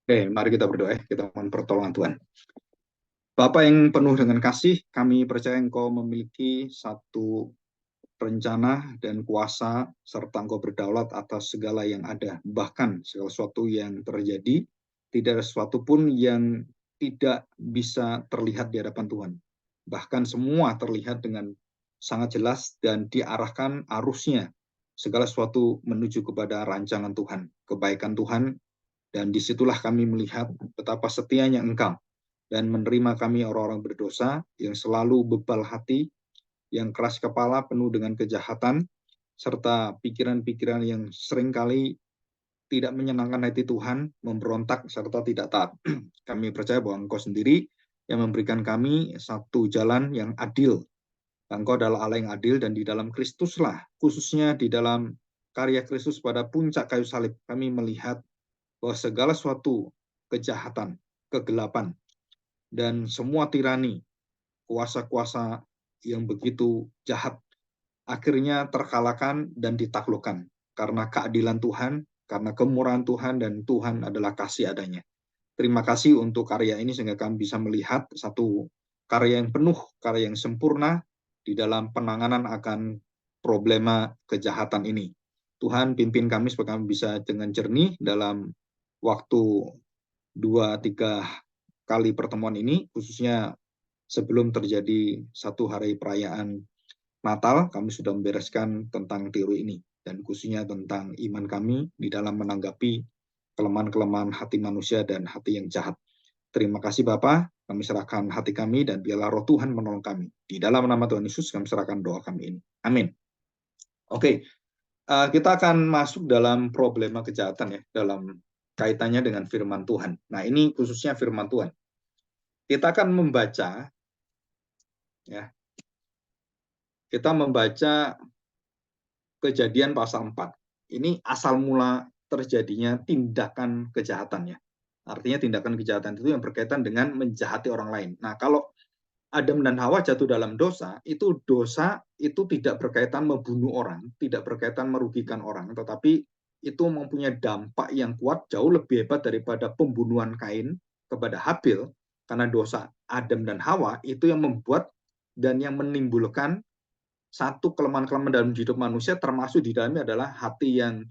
Oke, mari kita berdoa, kita mohon pertolongan Tuhan. Bapa yang penuh dengan kasih, kami percaya Engkau memiliki satu rencana dan kuasa, serta Engkau berdaulat atas segala yang ada. Bahkan segala sesuatu yang terjadi, tidak ada sesuatu pun yang tidak bisa terlihat di hadapan Tuhan. Bahkan semua terlihat dengan sangat jelas dan diarahkan arusnya. Segala sesuatu menuju kepada rancangan Tuhan, kebaikan Tuhan, dan disitulah kami melihat betapa setianya Engkau dan menerima kami orang-orang berdosa yang selalu bebal hati, yang keras kepala, penuh dengan kejahatan, serta pikiran-pikiran yang seringkali tidak menyenangkan hati Tuhan, memberontak, serta tidak taat. Kami percaya bahwa Engkau sendiri yang memberikan kami satu jalan yang adil. Engkau adalah Allah yang adil, dan di dalam Kristuslah, khususnya di dalam karya Kristus pada puncak kayu salib, kami melihat bahwa segala suatu kejahatan, kegelapan, dan semua tirani, kuasa-kuasa yang begitu jahat, akhirnya terkalahkan dan ditaklukkan karena keadilan Tuhan, karena kemurahan Tuhan, dan Tuhan adalah kasih adanya. Terima kasih untuk karya ini sehingga kami bisa melihat satu karya yang penuh, karya yang sempurna di dalam penanganan akan problema kejahatan ini. Tuhan pimpin kami supaya kami bisa dengan jernih dalam waktu 2-3 kali pertemuan ini, khususnya sebelum terjadi satu hari perayaan Natal, kami sudah membereskan tentang teori ini, dan khususnya tentang iman kami di dalam menanggapi kelemahan-kelemahan hati manusia dan hati yang jahat. Terima kasih Bapa, kami serahkan hati kami dan biarlah roh Tuhan menolong kami. Di dalam nama Tuhan Yesus kami serahkan doa kami ini. Amin. Oke, kita akan masuk dalam problema kejahatan ya, dalam kaitannya dengan firman Tuhan. Nah, ini khususnya firman Tuhan. Kita akan membaca ya, kita membaca Kejadian pasal 4. Ini asal mula terjadinya tindakan kejahatan ya. Artinya tindakan kejahatan itu yang berkaitan dengan menjahati orang lain. Nah, kalau Adam dan Hawa jatuh dalam dosa itu tidak berkaitan membunuh orang, tidak berkaitan merugikan orang, tetapi itu mempunyai dampak yang kuat, jauh lebih hebat daripada pembunuhan Kain kepada Habil, karena dosa Adam dan Hawa itu yang membuat dan yang menimbulkan satu kelemahan-kelemahan dalam hidup manusia, termasuk di dalamnya adalah hati yang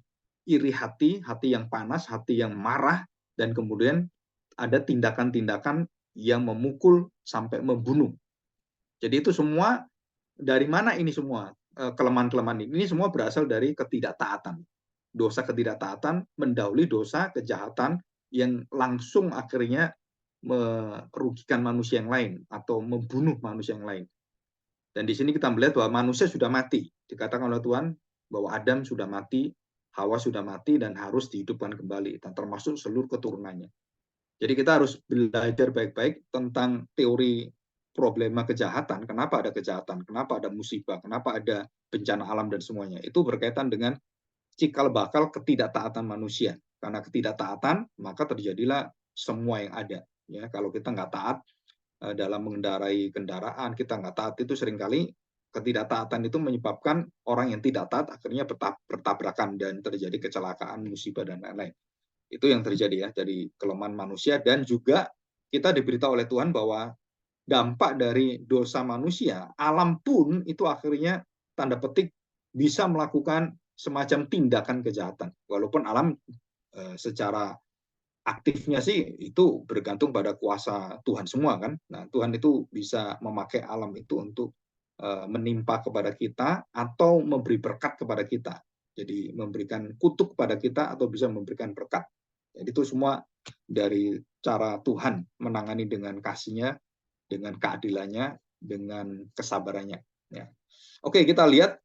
iri hati yang panas, hati yang marah, dan kemudian ada tindakan-tindakan yang memukul sampai membunuh. Jadi itu semua, dari mana ini semua kelemahan-kelemahan ini? Ini semua berasal dari ketidaktaatan. Dosa ketidaktaatan mendahului dosa kejahatan yang langsung akhirnya merugikan manusia yang lain atau membunuh manusia yang lain. Dan di sini kita melihat bahwa manusia sudah mati. Dikatakan oleh Tuhan bahwa Adam sudah mati, Hawa sudah mati, dan harus dihidupkan kembali, dan termasuk seluruh keturunannya. Jadi kita harus belajar baik-baik tentang teori problema kejahatan. Kenapa ada kejahatan? Kenapa ada musibah? Kenapa ada bencana alam dan semuanya? Itu berkaitan dengan cikal bakal ketidaktaatan manusia. Karena ketidaktaatan, maka terjadilah semua yang ada. Ya, kalau kita nggak taat dalam mengendarai kendaraan, kita nggak taat, itu seringkali ketidaktaatan itu menyebabkan orang yang tidak taat akhirnya bertabrakan dan terjadi kecelakaan, musibah, dan lain-lain. Itu yang terjadi ya dari kelemahan manusia, dan juga kita diberitahu oleh Tuhan bahwa dampak dari dosa manusia, alam pun itu akhirnya tanda petik bisa melakukan semacam tindakan kejahatan. Walaupun alam secara aktifnya sih itu bergantung pada kuasa Tuhan semua kan. Nah, Tuhan itu bisa memakai alam itu untuk menimpa kepada kita atau memberi berkat kepada kita. Jadi memberikan kutuk kepada kita atau bisa memberikan berkat. Jadi itu semua dari cara Tuhan menangani dengan kasihnya, dengan keadilannya, dengan kesabarannya. Ya. Oke, kita lihat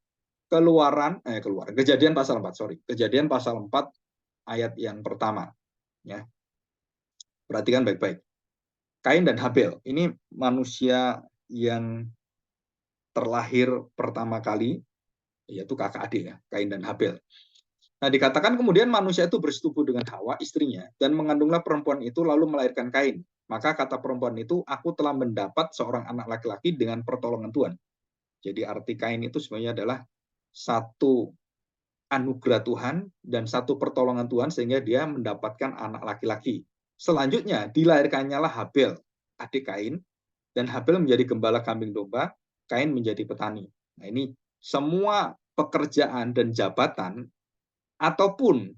Kejadian pasal 4, Kejadian pasal 4 ayat yang pertama. Ya. Perhatikan baik-baik. Kain dan Habel, ini manusia yang terlahir pertama kali, yaitu kakak adik ya, Kain dan Habel. Nah, dikatakan kemudian manusia itu bersetubuh dengan Hawa, istrinya, dan mengandunglah perempuan itu lalu melahirkan Kain. Maka kata perempuan itu, aku telah mendapat seorang anak laki-laki dengan pertolongan Tuhan. Jadi arti Kain itu sebenarnya adalah satu anugerah Tuhan dan satu pertolongan Tuhan sehingga dia mendapatkan anak laki-laki. Selanjutnya dilahirkannya lah Habel, adik Kain, dan Habel menjadi gembala kambing domba, Kain menjadi petani. Nah, ini semua pekerjaan dan jabatan ataupun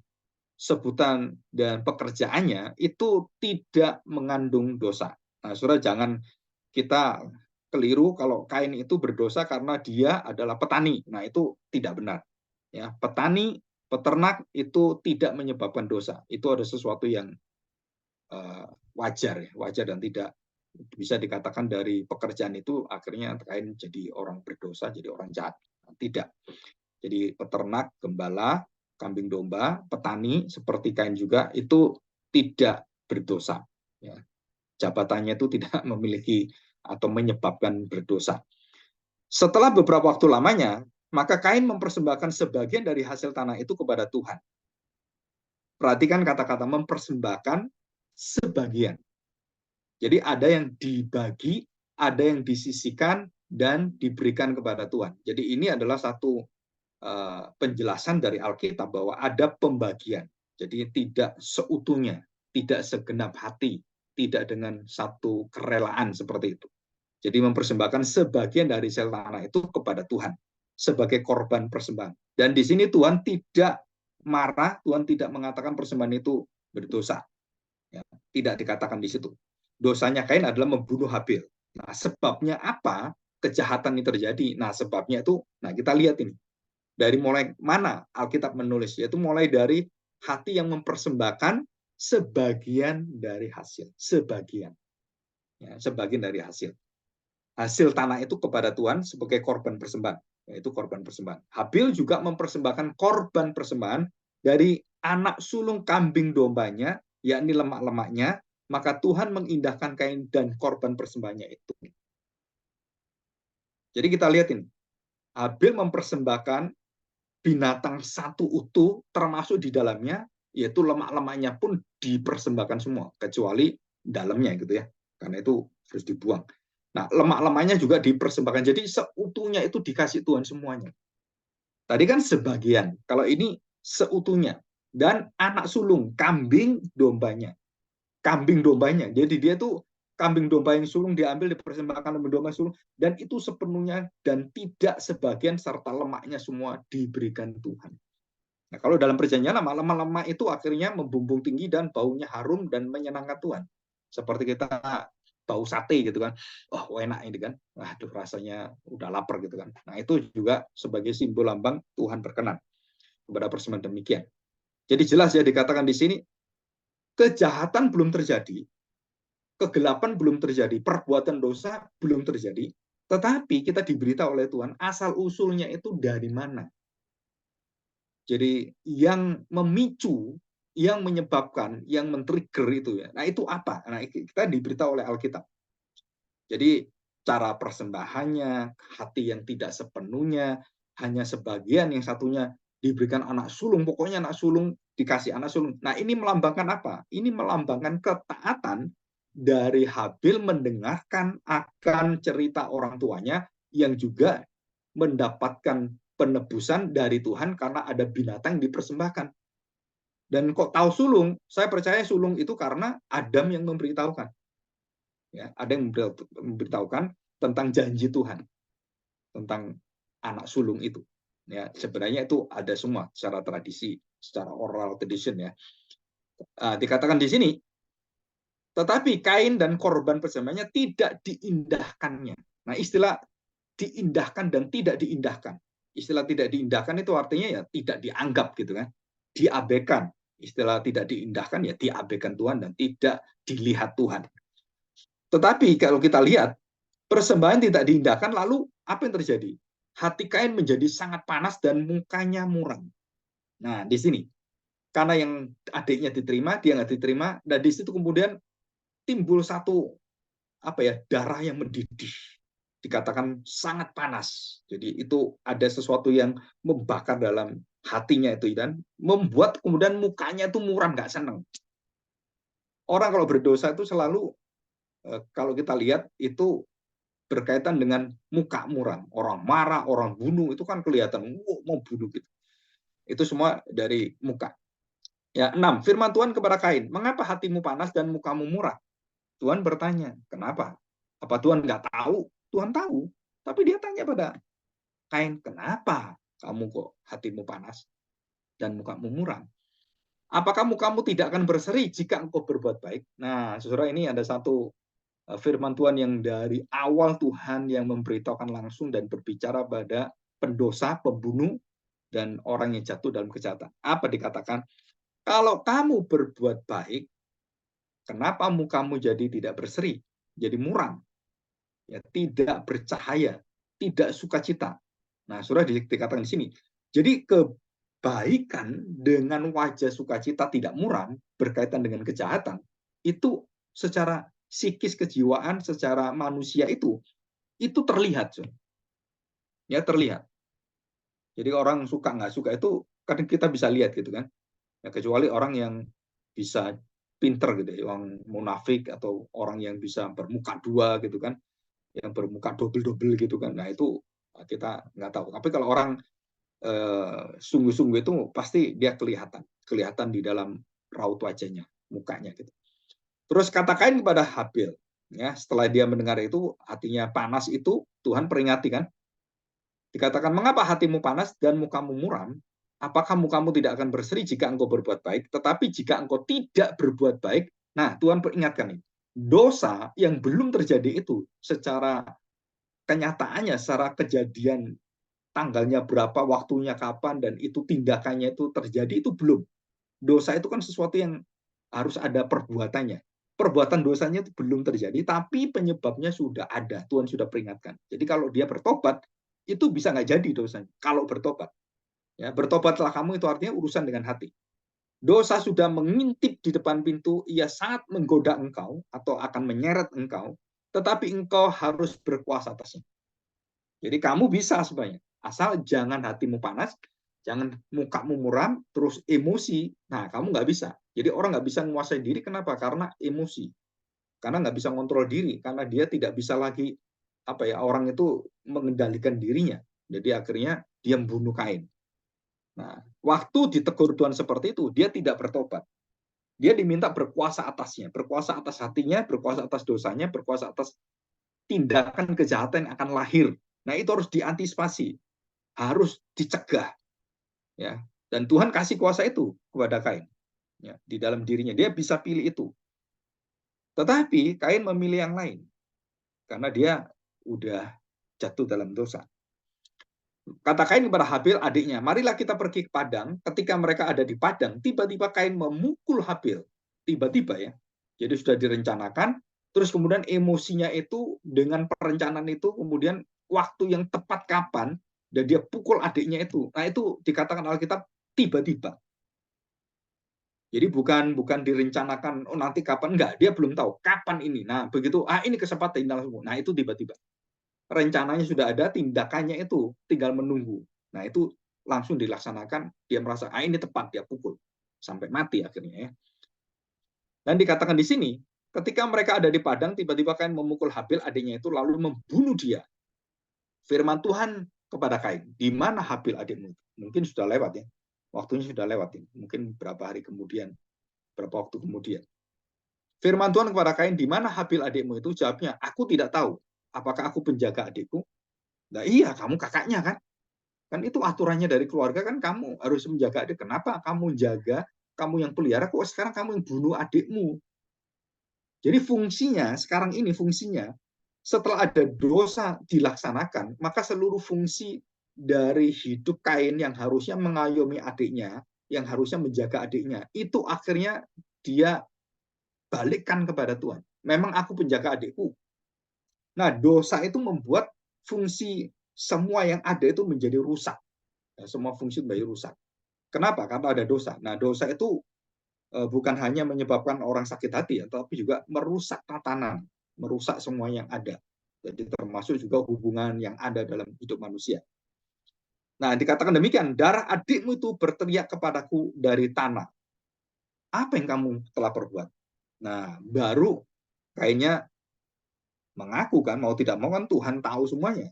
sebutan dan pekerjaannya itu tidak mengandung dosa. Nah, saudara, jangan kita keliru kalau Kain itu berdosa karena dia adalah petani. Nah, itu tidak benar. Ya, petani, peternak itu tidak menyebabkan dosa. Itu ada sesuatu yang wajar, wajar dan tidak bisa dikatakan dari pekerjaan itu akhirnya Kain jadi orang berdosa, jadi orang jahat. Tidak. Jadi peternak, gembala, kambing domba, petani seperti Kain juga itu tidak berdosa. Ya. Jabatannya itu tidak memiliki atau menyebabkan berdosa. Setelah beberapa waktu lamanya, maka Kain mempersembahkan sebagian dari hasil tanah itu kepada Tuhan. Perhatikan kata-kata mempersembahkan sebagian. Jadi ada yang dibagi, ada yang disisihkan, dan diberikan kepada Tuhan. Jadi ini adalah satu penjelasan dari Alkitab bahwa ada pembagian. Jadi tidak seutuhnya, tidak segenap hati, tidak dengan satu kerelaan seperti itu. Jadi mempersembahkan sebagian dari sel tanah itu kepada Tuhan sebagai korban persembahan. Dan di sini Tuhan tidak marah, Tuhan tidak mengatakan persembahan itu berdosa. Ya, tidak dikatakan di situ. Dosanya Kain adalah membunuh Habil. Nah, sebabnya apa kejahatan ini terjadi? Nah, sebabnya itu, nah kita lihat ini. Dari mulai mana Alkitab menulis? Yaitu mulai dari hati yang mempersembahkan sebagian dari hasil. Sebagian. Ya, sebagian dari hasil. Hasil tanah itu kepada Tuhan sebagai korban persembahan, yaitu korban persembahan. Habil juga mempersembahkan korban persembahan dari anak sulung kambing dombanya, yakni lemak-lemaknya, maka Tuhan mengindahkan Kain dan korban persembahannya itu. Jadi kita lihat ini, Habil mempersembahkan binatang satu utuh, termasuk di dalamnya, yaitu lemak-lemaknya pun dipersembahkan semua, kecuali dalamnya gitu ya, karena itu harus dibuang. Nah, lemak-lemaknya juga dipersembahkan. Jadi seutuhnya itu dikasih Tuhan semuanya. Tadi kan sebagian. Kalau ini seutuhnya. Dan anak sulung, kambing dombanya. Kambing dombanya. Jadi dia tuh kambing domba yang sulung diambil, dipersembahkan kambing domba sulung. Dan itu sepenuhnya dan tidak sebagian serta lemaknya semua diberikan Tuhan. Nah, kalau dalam perjanjian lama, lemak-lemak itu akhirnya membumbung tinggi dan baunya harum dan menyenangkan Tuhan. Seperti kita bau sate gitu kan. Oh, enak ini kan. Waduh, rasanya udah lapar gitu kan. Nah, itu juga sebagai simbol lambang Tuhan berkenan kepada persembahan demikian. Jadi jelas ya dikatakan di sini, kejahatan belum terjadi, kegelapan belum terjadi, perbuatan dosa belum terjadi, tetapi kita diberitahu oleh Tuhan asal-usulnya itu dari mana. Jadi yang memicu, yang menyebabkan, yang men-trigger itu ya. Nah, itu apa? Nah, kita diberitahu oleh Alkitab. Jadi cara persembahannya, hati yang tidak sepenuhnya, hanya sebagian, yang satunya diberikan anak sulung, pokoknya anak sulung dikasih anak sulung. Nah, ini melambangkan apa? Ini melambangkan ketaatan dari Habil mendengarkan akan cerita orang tuanya yang juga mendapatkan penebusan dari Tuhan karena ada binatang yang dipersembahkan. Dan kok tahu sulung? Saya percaya sulung itu karena Adam yang memberitahukan. Ya, ada yang memberitahukan tentang janji Tuhan, tentang anak sulung itu. Ya, sebenarnya itu ada semua secara tradisi, secara oral tradition ya. Dikatakan di sini, tetapi Kain dan korban persembahannya tidak diindahkannya. Nah, istilah diindahkan dan tidak diindahkan. Istilah tidak diindahkan itu artinya ya tidak dianggap gitu kan. Diabaikan. Istilah tidak diindahkan ya diabaikan Tuhan dan tidak dilihat Tuhan. Tetapi kalau kita lihat, persembahan tidak diindahkan, lalu apa yang terjadi? Hati Kain menjadi sangat panas dan mukanya muram. Nah, di sini. Karena yang adiknya diterima, dia nggak diterima, dan di situ kemudian timbul satu darah yang mendidih. Dikatakan sangat panas. Jadi itu ada sesuatu yang membakar dalam hatinya itu dan membuat kemudian mukanya itu muram, nggak senang. Orang kalau berdosa itu selalu kalau kita lihat itu berkaitan dengan muka muram. Orang marah, orang bunuh itu kan kelihatan mau bunuh gitu. Itu semua dari muka. Ya, 6. Firman Tuhan kepada Kain, mengapa hatimu panas dan mukamu muram? Tuhan bertanya, kenapa? Apa Tuhan nggak tahu? Tuhan tahu. Tapi dia tanya pada Kain, kenapa kamu kok hatimu panas dan mukamu muram? Apakah mukamu tidak akan berseri jika engkau berbuat baik? Nah, saudara, ini ada satu firman Tuhan yang dari awal Tuhan yang memberitahukan langsung dan berbicara pada pendosa, pembunuh, dan orang yang jatuh dalam kejahatan. Apa dikatakan? Kalau kamu berbuat baik, kenapa mukamu jadi tidak berseri, jadi muram, ya, tidak bercahaya, tidak sukacita. Nah, sudah dikatakan di sini. Jadi kebaikan dengan wajah sukacita tidak muram berkaitan dengan kejahatan itu secara psikis kejiwaan, secara manusia itu terlihat, ya terlihat. Jadi orang suka nggak suka itu kadang kita bisa lihat gitu kan. Ya, kecuali orang yang bisa pinter gitu ya, orang munafik atau orang yang bisa bermuka dua gitu kan, yang bermuka double-double gitu kan. Nah, itu kita nggak tahu. Tapi kalau orang sungguh-sungguh itu pasti dia kelihatan di dalam raut wajahnya, mukanya gitu. Terus katakan kepada Habil, ya, setelah dia mendengar itu hatinya panas itu Tuhan peringati kan. Dikatakan, mengapa hatimu panas dan mukamu muram? Apakah mukamu tidak akan berseri jika engkau berbuat baik? Tetapi jika engkau tidak berbuat baik, nah Tuhan peringatkan ini. Dosa yang belum terjadi itu secara kenyataannya, secara kejadian tanggalnya berapa, waktunya kapan, dan itu tindakannya itu terjadi, itu belum. Dosa itu kan sesuatu yang harus ada perbuatannya. Perbuatan dosanya itu belum terjadi, tapi penyebabnya sudah ada. Tuhan sudah peringatkan. Jadi kalau dia bertobat, itu bisa nggak jadi dosanya. Kalau bertobat. Ya, bertobatlah kamu itu artinya urusan dengan hati. Dosa sudah mengintip di depan pintu, ia sangat menggoda engkau atau akan menyeret engkau, tetapi engkau harus berkuasa atasnya. Jadi kamu bisa sebenarnya, asal jangan hatimu panas, jangan mukamu muram, terus emosi. Nah, kamu nggak bisa. Jadi orang nggak bisa menguasai diri, kenapa? Karena emosi. Karena nggak bisa mengontrol diri, karena dia tidak bisa lagi orang itu mengendalikan dirinya. Jadi akhirnya dia membunuh Kain. Nah, waktu ditegur Tuhan seperti itu, dia tidak bertobat. Dia diminta berkuasa atasnya, berkuasa atas hatinya, berkuasa atas dosanya, berkuasa atas tindakan kejahatan yang akan lahir. Nah, itu harus diantisipasi, harus dicegah, ya. Dan Tuhan kasih kuasa itu kepada Kain, ya, di dalam dirinya. Dia bisa pilih itu. Tetapi Kain memilih yang lain karena dia udah jatuh dalam dosa. Kata Kain kepada Habil adiknya, marilah kita pergi ke padang. Ketika mereka ada di padang, tiba-tiba Kain memukul Habil. Tiba-tiba ya. Jadi sudah direncanakan, terus kemudian emosinya itu dengan perencanaan itu, kemudian waktu yang tepat kapan, dan dia pukul adiknya itu. Nah, itu dikatakan Alkitab tiba-tiba. Jadi bukan direncanakan, oh nanti kapan, enggak, dia belum tahu kapan ini. Nah, begitu, ini kesempatan semua. Nah, itu tiba-tiba. Rencananya sudah ada, tindakannya itu tinggal menunggu. Nah, itu langsung dilaksanakan, dia merasa ini tepat, dia pukul sampai mati akhirnya ya. Dan dikatakan di sini, ketika mereka ada di padang, tiba-tiba Kain memukul Habil adiknya itu lalu membunuh dia. Firman Tuhan kepada Kain, di mana Habil adikmu? Mungkin sudah lewat ya. Waktunya sudah lewat ya. Mungkin berapa hari kemudian, berapa waktu kemudian. Firman Tuhan kepada Kain, di mana Habil adikmu itu? Jawabnya, aku tidak tahu. Apakah aku penjaga adikku? Nah, iya, kamu kakaknya kan? Kan itu aturannya dari keluarga kan, kamu harus menjaga adik. Kenapa kamu jaga, kamu yang pelihara, kok sekarang kamu yang bunuh adikmu? Jadi fungsinya, sekarang ini fungsinya, setelah ada dosa dilaksanakan, maka seluruh fungsi dari hidup Kain yang harusnya mengayomi adiknya, yang harusnya menjaga adiknya, itu akhirnya dia balikkan kepada Tuhan. Memang aku penjaga adikku. Nah, dosa itu membuat fungsi semua yang ada itu menjadi rusak. Semua fungsi menjadi rusak. Kenapa? Karena ada dosa. Nah, dosa itu bukan hanya menyebabkan orang sakit hati, ya, tapi juga merusak tatanan, merusak semua yang ada. Jadi termasuk juga hubungan yang ada dalam hidup manusia. Nah, dikatakan demikian, darah adikmu itu berteriak kepadaku dari tanah. Apa yang kamu telah perbuat? Nah, baru kayaknya mengaku kan, mau tidak mau kan Tuhan tahu semuanya.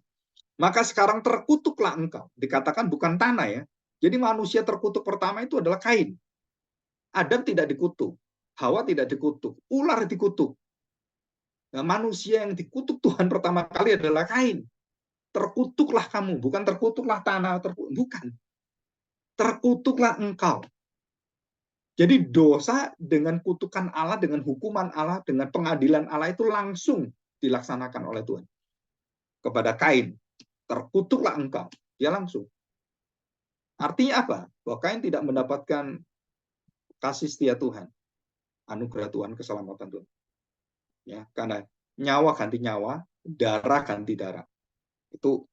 Maka sekarang terkutuklah engkau. Dikatakan bukan tanah ya. Jadi manusia terkutuk pertama itu adalah Kain. Adam tidak dikutuk, Hawa tidak dikutuk, ular dikutuk. Nah, manusia yang dikutuk Tuhan pertama kali adalah Kain. Terkutuklah kamu, bukan terkutuklah tanah, bukan. Terkutuklah engkau. Jadi dosa dengan kutukan Allah, dengan hukuman Allah, dengan pengadilan Allah itu langsung dilaksanakan oleh Tuhan. Kepada Kain, terkutuklah engkau. Dia langsung. Artinya apa? Bahwa Kain tidak mendapatkan kasih setia Tuhan, anugerah Tuhan, keselamatan Tuhan. Ya, karena nyawa ganti nyawa, darah ganti darah. Itu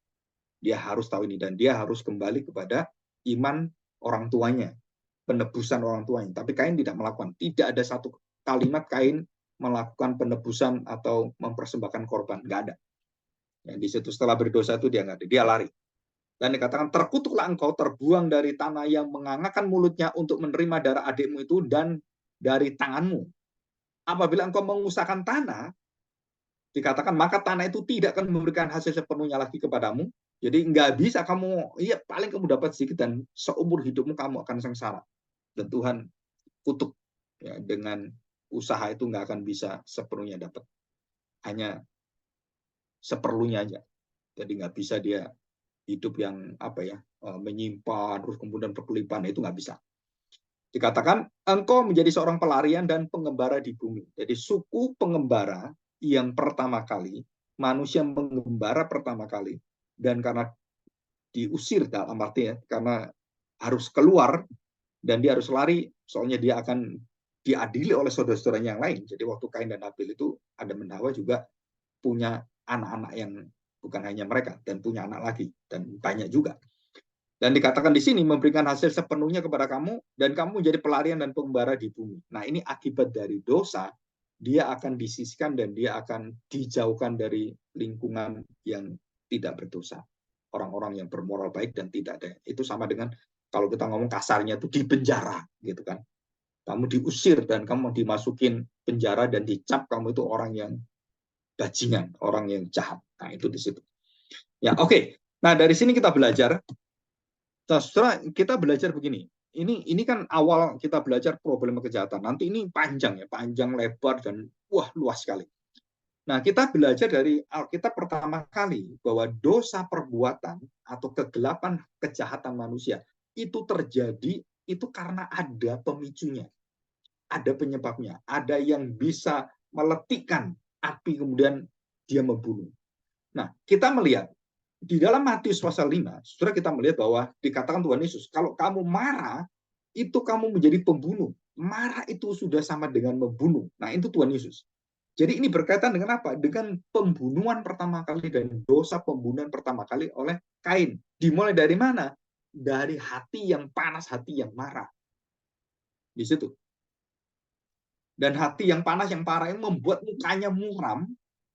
dia harus tahu ini, dan dia harus kembali kepada iman orang tuanya, penebusan orang tuanya. Tapi Kain tidak melakukan. Tidak ada satu kalimat Kain melakukan penebusan atau mempersembahkan korban. Nggak ada. Ya, di situ setelah berdosa itu dia nggak ada. Dia lari. Dan dikatakan, terkutuklah engkau, terbuang dari tanah yang mengangakkan mulutnya untuk menerima darah adikmu itu dan dari tanganmu. Apabila engkau mengusahakan tanah, dikatakan, maka tanah itu tidak akan memberikan hasil sepenuhnya lagi kepadamu. Jadi nggak bisa kamu, iya paling kamu dapat sedikit, dan seumur hidupmu kamu akan sengsara. Dan Tuhan kutuk, ya, dengan usaha itu nggak akan bisa sepenuhnya dapat. Hanya seperlunya aja. Jadi nggak bisa dia hidup yang menyimpan, terus kemudian berkelimpahan, itu nggak bisa. Dikatakan, engkau menjadi seorang pelarian dan pengembara di bumi. Jadi suku pengembara yang pertama kali, manusia mengembara pertama kali, dan karena diusir dalam artinya, karena harus keluar, dan dia harus lari, soalnya dia akan diadili oleh saudara-saudaranya yang lain. Jadi waktu Kain dan Habil itu, Adam dan Hawa juga punya anak-anak yang bukan hanya mereka, dan punya anak lagi, dan banyak juga. Dan dikatakan di sini, memberikan hasil sepenuhnya kepada kamu, dan kamu menjadi pelarian dan pengembara di bumi. Nah, ini akibat dari dosa, dia akan disisihkan dan dia akan dijauhkan dari lingkungan yang tidak berdosa. Orang-orang yang bermoral baik dan tidak ada. Itu sama dengan, kalau kita ngomong kasarnya itu, di penjara, gitu kan. Kamu diusir dan kamu dimasukin penjara dan dicap kamu itu orang yang bajingan, orang yang jahat. Nah, itu di situ. Ya, oke. Nah, dari sini kita belajar. Nah, setelah kita belajar begini, ini kan awal kita belajar problema kejahatan. Nanti ini panjang ya, panjang lebar dan wah luas sekali. Nah, kita belajar dari Alkitab pertama kali bahwa dosa perbuatan atau kegelapan kejahatan manusia itu terjadi itu karena ada pemicunya, ada penyebabnya, ada yang bisa meletikkan api kemudian dia membunuh. Nah, kita melihat di dalam Matius pasal 5, saudara, kita melihat bahwa dikatakan Tuhan Yesus, kalau kamu marah, itu kamu menjadi pembunuh. Marah itu sudah sama dengan membunuh. Nah, itu Tuhan Yesus. Jadi ini berkaitan dengan apa? Dengan pembunuhan pertama kali dan dosa pembunuhan pertama kali oleh Kain. Dimulai dari mana? Dari hati yang panas, hati yang marah. Di situ. Dan hati yang panas, yang parah, yang membuat mukanya muram.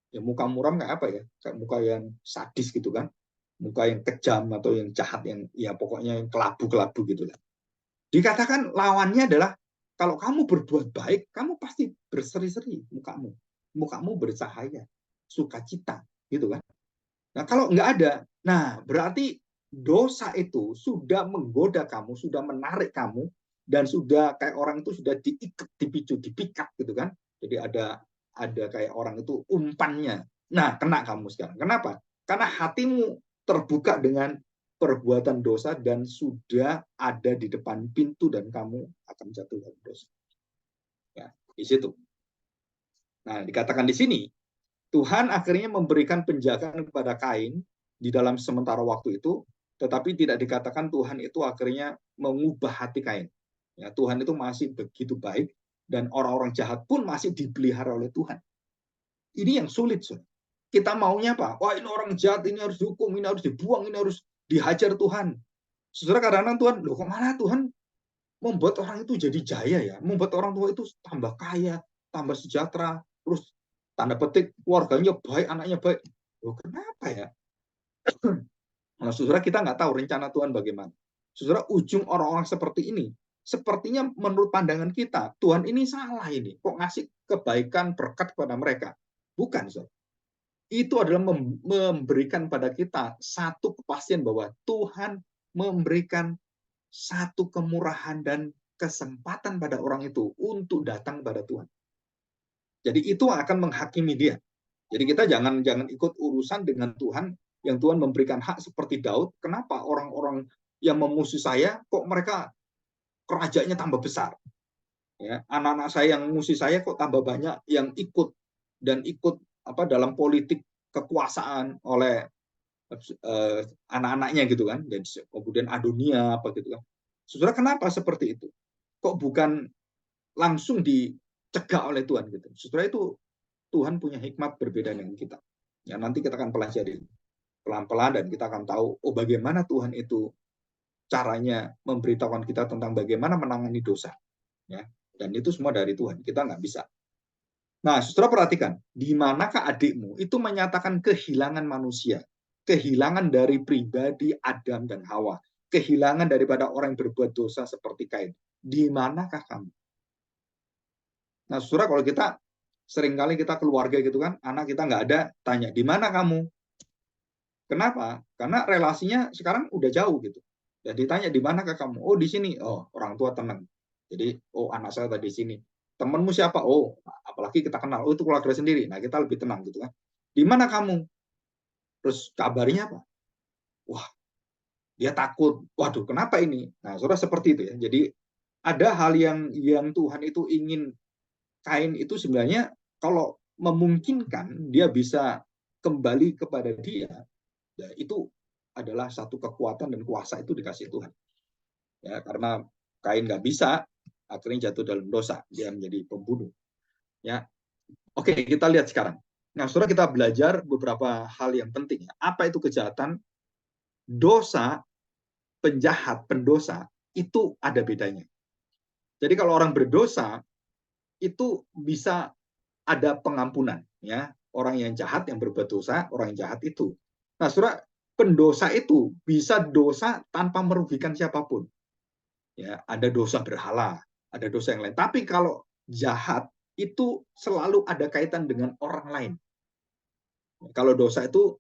Ya, muka muram kayak apa ya? Kayak muka yang sadis gitu kan. Muka yang kejam atau yang jahat, yang ya pokoknya yang kelabu-kelabu gitu lah. Dikatakan lawannya adalah, kalau kamu berbuat baik, kamu pasti berseri-seri mukamu. Mukamu bercahaya, sukacita, gitu kan. Nah, kalau nggak ada, nah berarti dosa itu sudah menggoda kamu, sudah menarik kamu, dan sudah kayak orang itu sudah diikat, dipicu, dipikat gitu kan. Jadi ada kayak orang itu umpannya. Nah, kena kamu sekarang. Kenapa? Karena hatimu terbuka dengan perbuatan dosa dan sudah ada di depan pintu dan kamu akan jatuh dalam dosa. Ya, di situ. Nah, dikatakan di sini, Tuhan akhirnya memberikan penjagaan kepada Kain di dalam sementara waktu itu, tetapi tidak dikatakan Tuhan itu akhirnya mengubah hati Kain. Ya, Tuhan itu masih begitu baik, dan orang-orang jahat pun masih dipelihara oleh Tuhan. Ini yang sulit, so. Kita maunya apa? Wah, ini orang jahat, ini harus dihukum, ini harus dibuang, ini harus dihajar Tuhan. Saudara, kadang-kadang Tuhan, loh kok malah Tuhan membuat orang itu jadi jaya ya, membuat orang tua itu tambah kaya, tambah sejahtera, terus tanda petik keluarganya baik, anaknya baik. Loh, kenapa ya? Nah, saudara, kita nggak tahu rencana Tuhan bagaimana. Saudara, ujung orang-orang seperti ini, sepertinya menurut pandangan kita, Tuhan ini salah ini. Kok ngasih kebaikan, berkat kepada mereka? Bukan, saudara. Itu adalah memberikan pada kita satu kepastian bahwa Tuhan memberikan satu kemurahan dan kesempatan pada orang itu untuk datang pada Tuhan. Jadi itu akan menghakimi dia. Jadi kita jangan ikut urusan dengan Tuhan yang Tuhan memberikan hak seperti Daud. Kenapa orang-orang yang memusuhi saya kok mereka kerajaannya tambah besar? Ya, anak-anak saya yang musuh saya kok tambah banyak yang ikut dalam politik kekuasaan oleh anak-anaknya gitu kan. Dan kemudian Adonia apa gitu kan. Saudara, kenapa seperti itu? Kok bukan langsung dicegah oleh Tuhan gitu? Saudara, itu Tuhan punya hikmat berbeda dengan kita. Ya, nanti kita akan pelajari pelan-pelan dan kita akan tahu bagaimana Tuhan itu caranya memberitahukan kita tentang bagaimana menangani dosa. Ya, dan itu semua dari Tuhan. Kita nggak bisa. Nah, saudara perhatikan, di manakah adikmu itu menyatakan kehilangan manusia, kehilangan dari pribadi Adam dan Hawa, kehilangan daripada orang yang berbuat dosa seperti Kain. Di manakah kamu? Nah, saudara, kalau kita seringkali kita keluarga gitu kan, anak kita nggak ada, tanya, di mana kamu? Kenapa? Karena relasinya sekarang udah jauh gitu. Dan ditanya, di manakah kamu? Oh, di sini. Oh, orang tua tenang. Jadi, oh, anak saya tadi di sini. Temanmu siapa? Oh, apalagi kita kenal. Oh, itu keluarga sendiri. Nah, kita lebih tenang gitu kan. Di mana kamu? Terus kabarnya apa? Wah, dia takut. Waduh, kenapa ini? Nah, saudara, seperti itu ya. Jadi, ada hal yang Tuhan itu ingin Kain itu sebenarnya kalau memungkinkan dia bisa kembali kepada dia, ya, itu adalah satu kekuatan dan kuasa itu dikasih Tuhan. Ya, karena Kain nggak bisa, akhirnya jatuh dalam dosa, dia menjadi pembunuh. Ya, oke, kita lihat sekarang. Nah, saudara, kita belajar beberapa hal yang penting. Apa itu kejahatan? Dosa, penjahat, pendosa itu ada bedanya. Jadi kalau orang berdosa itu bisa ada pengampunan, ya. Orang yang jahat yang berbuat dosa, orang yang jahat itu. Nah, saudara, pendosa itu bisa dosa tanpa merugikan siapapun. Ya, ada dosa berhala, ada dosa yang lain. Tapi kalau jahat itu selalu ada kaitan dengan orang lain. Kalau dosa itu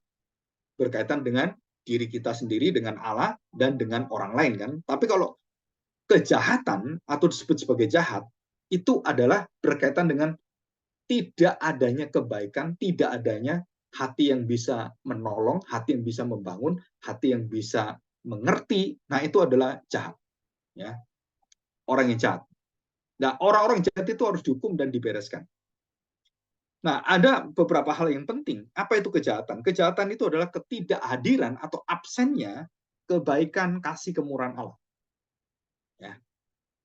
berkaitan dengan diri kita sendiri, dengan Allah, dan dengan orang lain kan. Tapi kalau kejahatan atau disebut sebagai jahat, itu adalah berkaitan dengan tidak adanya kebaikan, tidak adanya hati yang bisa menolong, hati yang bisa membangun, hati yang bisa mengerti. Nah, itu adalah jahat. Ya, orang yang jahat. Nah, orang-orang jahat itu harus dihukum dan dibereskan. Nah, ada beberapa hal yang penting. Apa itu kejahatan? Kejahatan itu adalah ketidakhadiran atau absennya kebaikan, kasih, kemurahan Allah. Ya.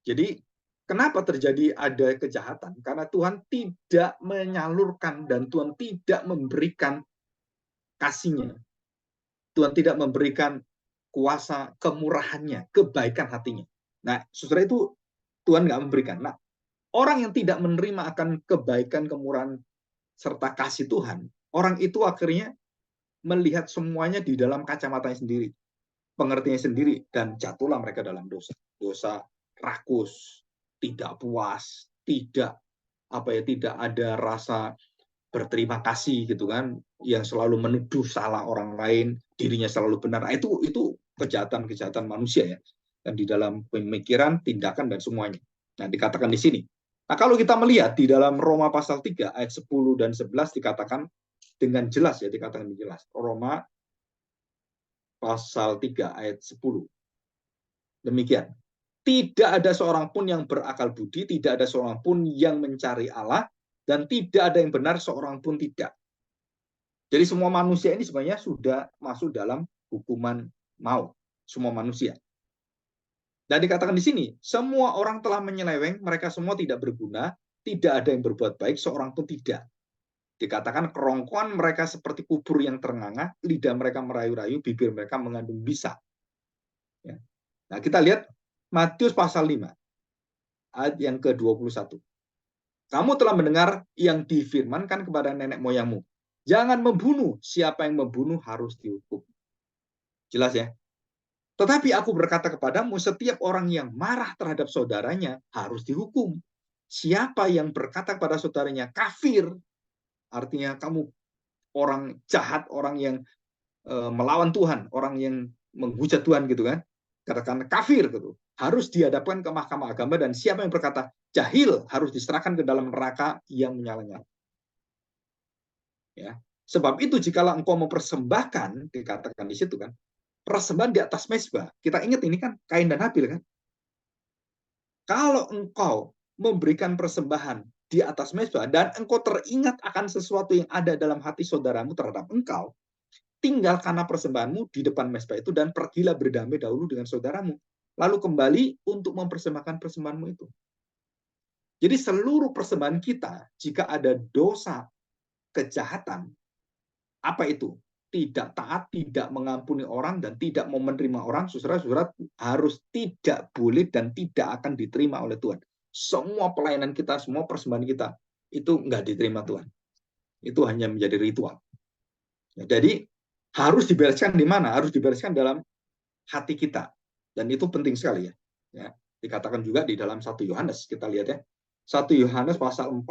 Jadi, kenapa terjadi ada kejahatan? Karena Tuhan tidak menyalurkan dan Tuhan tidak memberikan kasihnya. Tuhan tidak memberikan kuasa kemurahannya, kebaikan hatinya. Nah, saudara, itu Tuhan nggak memberikan. Nah, orang yang tidak menerima akan kebaikan, kemurahan, serta kasih Tuhan, orang itu akhirnya melihat semuanya di dalam kacamatanya sendiri, pengertiannya sendiri, dan jatuhlah mereka dalam dosa. Dosa rakus, tidak puas, tidak tidak ada rasa berterima kasih gitu kan, yang selalu menuduh salah orang lain, dirinya selalu benar. Nah, itu kejahatan manusia ya. Dan di dalam pemikiran, tindakan, dan semuanya. Nah, dikatakan di sini. Nah, kalau kita melihat di dalam Roma pasal 3 ayat 10 dan 11 dikatakan dengan jelas ya, dikatakan jelas. Roma pasal 3 ayat 10. Demikian. Tidak ada seorang pun yang berakal budi, tidak ada seorang pun yang mencari Allah, dan tidak ada yang benar seorang pun tidak. Jadi semua manusia ini sebenarnya sudah masuk dalam hukuman maut. Semua manusia. Dan dikatakan di sini, semua orang telah menyeleweng, mereka semua tidak berguna, tidak ada yang berbuat baik, seorang pun tidak. Dikatakan kerongkongan mereka seperti kubur yang terengah, lidah mereka merayu-rayu, bibir mereka mengandung bisa. Ya. Nah, kita lihat Matius pasal 5, ayat yang ke-21. Kamu telah mendengar yang difirmankan kepada nenek moyangmu. Jangan membunuh, siapa yang membunuh harus dihukum. Jelas ya? Tetapi aku berkata kepadamu, setiap orang yang marah terhadap saudaranya harus dihukum. Siapa yang berkata kepada saudaranya kafir, artinya kamu orang jahat, orang yang melawan Tuhan, orang yang menghujat Tuhan gitu kan, katakan kafir gitu. harus dihadapkan ke mahkamah agama, dan siapa yang berkata jahil harus diserahkan ke dalam neraka yang menyala-nyala. Ya. Sebab itu jikalau engkau mempersembahkan, dikatakan di situ kan, persembahan di atas mezbah. Kita ingat ini kan Kain dan Habil kan. Kalau engkau memberikan persembahan di atas mezbah dan engkau teringat akan sesuatu yang ada dalam hati saudaramu terhadap engkau, tinggalkanlah persembahanmu di depan mezbah itu dan pergilah berdamai dahulu dengan saudaramu. Lalu kembali untuk mempersembahkan persembahanmu itu. Jadi seluruh persembahan kita, jika ada dosa, kejahatan, apa itu? Tidak taat, tidak mengampuni orang, dan tidak mau menerima orang, saudara-saudara harus tidak boleh dan tidak akan diterima oleh Tuhan. Semua pelayanan kita, semua persembahan kita, itu nggak diterima Tuhan. Itu hanya menjadi ritual. Ya, jadi harus dibereskan di mana? Harus dibereskan dalam hati kita. Dan itu penting sekali ya. Ya, dikatakan juga di dalam 1 Yohanes, kita lihat ya. 1 Yohanes pasal 4.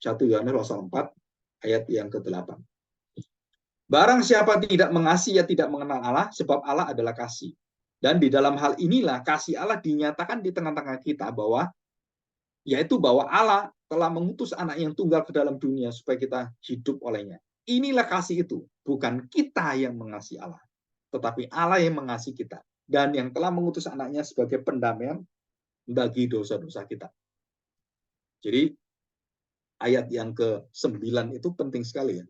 1 Yohanes pasal 4 ayat yang ke-8. Barang siapa tidak mengasihi, ia tidak mengenal Allah, sebab Allah adalah kasih. Dan di dalam hal inilah kasih Allah dinyatakan di tengah-tengah kita, bahwa yaitu bahwa Allah telah mengutus anak yang tunggal ke dalam dunia supaya kita hidup olehnya. Inilah kasih itu, bukan kita yang mengasihi Allah, tetapi Allah yang mengasihi kita, dan yang telah mengutus anaknya sebagai pendamaian bagi dosa-dosa kita. Jadi ayat yang ke-9 itu penting sekali ya.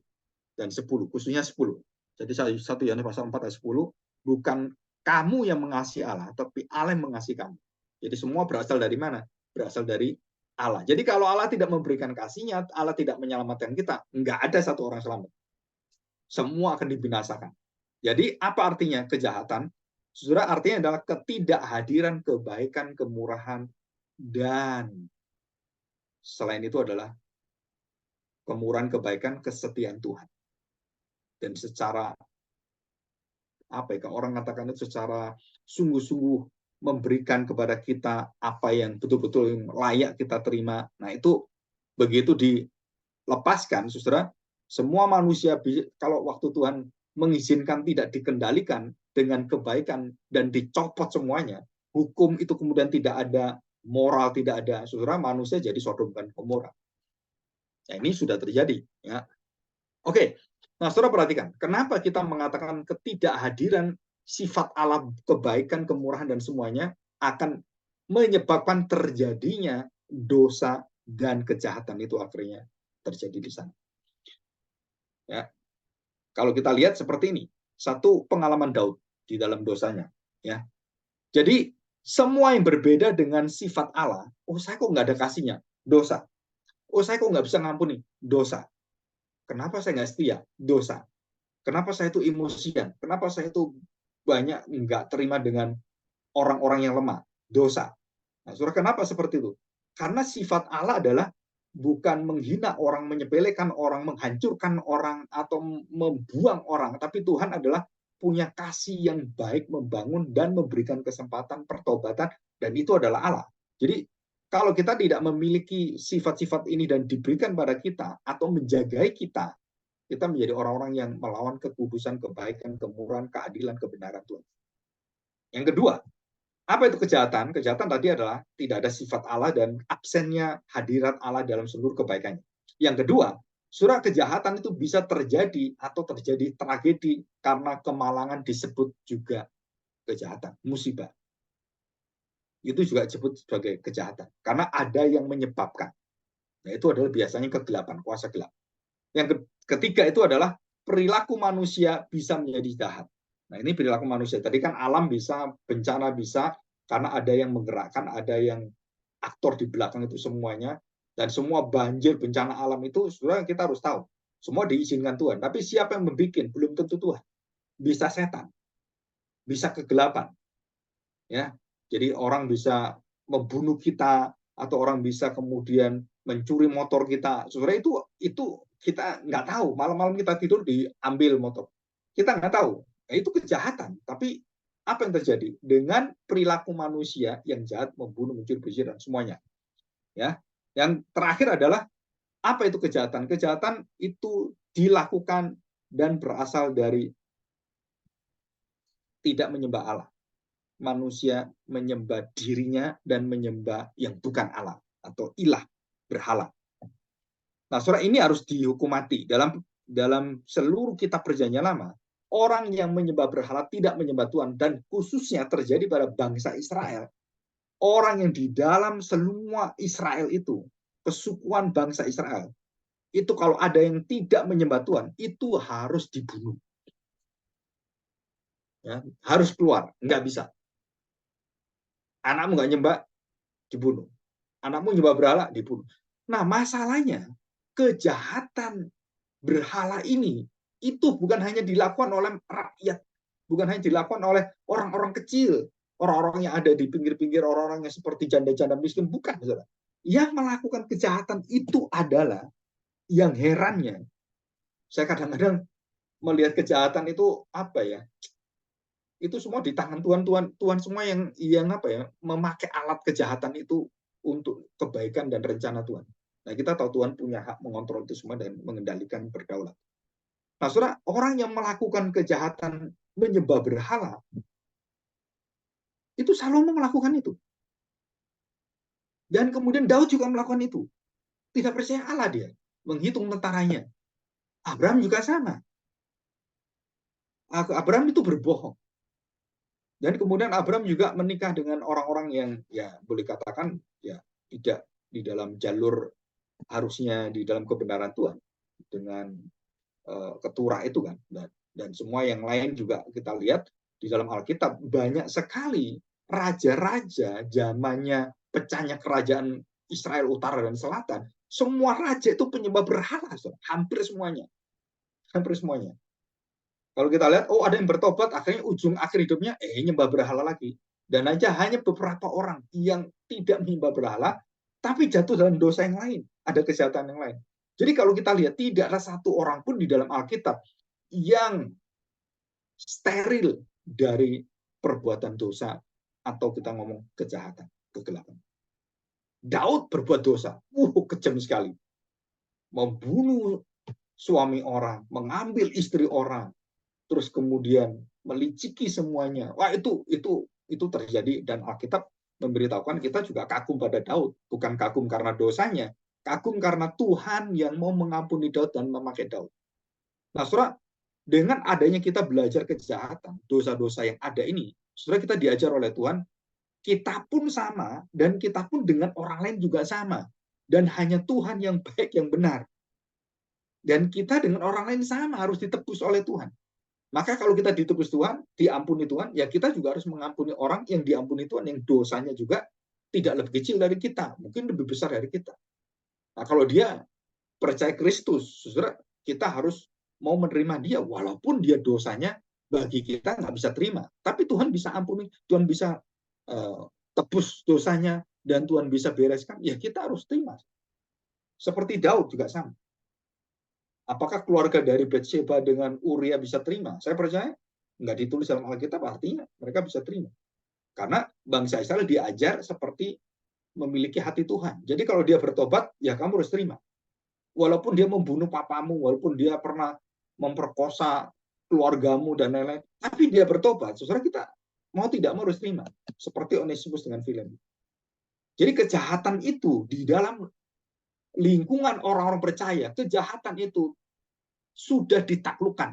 Dan 10, khususnya 10. Jadi 1 Yohanes pasal 4 ayat 10, bukan kamu yang mengasihi Allah, tapi Allah yang mengasihi kamu. Jadi semua berasal dari mana? Berasal dari Allah. Jadi kalau Allah tidak memberikan kasihnya, Allah tidak menyelamatkan kita, nggak ada satu orang selamat. Semua akan dibinasakan. Jadi apa artinya kejahatan? Saudara, artinya adalah ketidakhadiran kebaikan, kemurahan, dan selain itu adalah kemurahan, kebaikan, kesetiaan Tuhan. Dan secara apa ya, orang katakan itu secara sungguh-sungguh memberikan kepada kita apa yang betul-betul layak kita terima. Nah itu begitu dilepaskan, saudara, semua manusia kalau waktu Tuhan mengizinkan tidak dikendalikan dengan kebaikan dan dicopot semuanya, hukum itu kemudian tidak ada, moral tidak ada, saudara, manusia jadi Sodom dan Gomora. Nah ini sudah terjadi. Ya. Oke. Nah, saudara perhatikan, kenapa kita mengatakan ketidakhadiran sifat Allah, kebaikan, kemurahan, dan semuanya akan menyebabkan terjadinya dosa dan kejahatan itu akhirnya terjadi di sana. Ya. Kalau kita lihat seperti ini, satu pengalaman Daud di dalam dosanya. Ya. Jadi, semua yang berbeda dengan sifat Allah, oh saya kok nggak ada kasihnya, dosa. Oh saya kok nggak bisa ngampuni, dosa. Kenapa saya nggak setia, dosa. Kenapa saya itu emosian? Kenapa saya itu banyak nggak terima dengan orang-orang yang lemah? Dosa. Nah, saudara, kenapa seperti itu? Karena sifat Allah adalah bukan menghina orang, menyepelekan orang, menghancurkan orang, atau membuang orang. Tapi Tuhan adalah punya kasih yang baik, membangun dan memberikan kesempatan pertobatan, dan itu adalah Allah. Jadi, kalau kita tidak memiliki sifat-sifat ini dan diberikan pada kita, atau menjagai kita menjadi orang-orang yang melawan kekudusan, kebaikan, kemurahan, keadilan, kebenaran Tuhan. Yang kedua, apa itu kejahatan? Kejahatan tadi adalah tidak ada sifat Allah dan absennya hadirat Allah dalam seluruh kebaikannya. Yang kedua, surah kejahatan itu bisa terjadi atau terjadi tragedi karena kemalangan disebut juga kejahatan, musibah. Itu juga disebut sebagai kejahatan. Karena ada yang menyebabkan. Nah, itu adalah biasanya kegelapan, kuasa gelap. Yang ketiga itu adalah perilaku manusia bisa menjadi jahat. Nah ini perilaku manusia. Tadi kan alam bisa, bencana bisa, karena ada yang menggerakkan, ada yang aktor di belakang itu semuanya. Dan semua banjir, bencana alam itu sebenarnya kita harus tahu. Semua diizinkan Tuhan. Tapi siapa yang membuat? Belum tentu Tuhan. Bisa setan. Bisa kegelapan. Ya, jadi orang bisa membunuh kita, atau orang bisa kemudian mencuri motor kita. Sebenarnya itu kita nggak tahu. Malam-malam kita tidur diambil motor. Kita nggak tahu. Nah, itu kejahatan. Tapi apa yang terjadi dengan perilaku manusia yang jahat, membunuh, mencuri, berzina, dan semuanya. Ya, yang terakhir adalah apa itu kejahatan? Kejahatan itu dilakukan dan berasal dari tidak menyembah Allah. manusia menyembah dirinya dan menyembah yang bukan Allah atau ilah, berhala. Nah, surah ini harus dihukum mati. Dalam seluruh kitab Perjanjian Lama, orang yang menyembah berhala tidak menyembah Tuhan, dan khususnya terjadi pada bangsa Israel. Orang yang di dalam semua Israel itu, kesukuan bangsa Israel, itu kalau ada yang tidak menyembah Tuhan, itu harus dibunuh. Ya, harus keluar, nggak bisa. Anakmu nggak nyembah, dibunuh. Anakmu nyembah berhala, dibunuh. Nah, masalahnya kejahatan berhala ini itu bukan hanya dilakukan oleh rakyat, bukan hanya dilakukan oleh orang-orang kecil, orang-orang yang ada di pinggir-pinggir, orang-orang yang seperti janda-janda miskin, bukan. Saudara. Yang melakukan kejahatan itu adalah, yang herannya, saya kadang-kadang melihat kejahatan itu apa ya? Itu semua di tangan Tuhan semua yang apa ya, memakai alat kejahatan itu untuk kebaikan dan rencana Tuhan. Nah, kita tahu Tuhan punya hak mengontrol itu semua dan mengendalikan, berdaulat. Nah, saudara, orang yang melakukan kejahatan menyembah berhala itu Salomo melakukan itu. Dan kemudian Daud juga melakukan itu. Tidak percaya Allah dia, menghitung tentaranya. Abraham juga sama. Abraham itu berbohong. Dan kemudian Abraham juga menikah dengan orang-orang yang ya boleh katakan ya tidak di dalam jalur harusnya di dalam kebenaran Tuhan, dengan keturah itu kan, dan semua yang lain juga kita lihat di dalam Alkitab banyak sekali raja-raja zamannya pecahnya kerajaan Israel utara dan selatan, semua raja itu penyembah berhala, hampir semuanya. Kalau kita lihat, oh ada yang bertobat, akhirnya ujung akhir hidupnya, nyembah berhala lagi. Dan aja hanya beberapa orang yang tidak menyembah berhala, tapi jatuh dalam dosa yang lain, ada kejahatan yang lain. Jadi kalau kita lihat, tidak ada satu orang pun di dalam Alkitab yang steril dari perbuatan dosa, atau kita ngomong kejahatan, kegelapan. Daud berbuat dosa, kejam sekali. Membunuh suami orang, mengambil istri orang, terus kemudian meliciki semuanya. Wah, itu terjadi, dan Alkitab memberitahukan kita juga kagum pada Daud, bukan kagum karena dosanya, kagum karena Tuhan yang mau mengampuni Daud dan memakai Daud. Nah, Saudara, dengan adanya kita belajar kejahatan, dosa-dosa yang ada ini, Saudara, kita diajar oleh Tuhan, kita pun sama, dan kita pun dengan orang lain juga sama, dan hanya Tuhan yang baik, yang benar. Dan kita dengan orang lain sama, harus ditebus oleh Tuhan. Maka kalau kita ditebus Tuhan, diampuni Tuhan, ya kita juga harus mengampuni orang yang diampuni Tuhan, yang dosanya juga tidak lebih kecil dari kita, mungkin lebih besar dari kita. Nah, kalau dia percaya Kristus, saudara, kita harus mau menerima dia, walaupun dia dosanya bagi kita nggak bisa terima. Tapi Tuhan bisa ampuni, Tuhan bisa tebus dosanya, dan Tuhan bisa bereskan, ya kita harus terima. Seperti Daud juga sama. Apakah keluarga dari Batsheba dengan Uria bisa terima? Saya percaya nggak ditulis dalam Alkitab, artinya mereka bisa terima. Karena bangsa Israel diajar seperti memiliki hati Tuhan. Jadi kalau dia bertobat, ya kamu harus terima. Walaupun dia membunuh papamu, walaupun dia pernah memperkosa keluargamu dan lain-lain, tapi dia bertobat, saudara, kita mau tidak mau harus terima. Seperti Onesimus dengan Filemon. Jadi kejahatan itu di dalam lingkungan orang-orang percaya, kejahatan itu sudah ditaklukkan.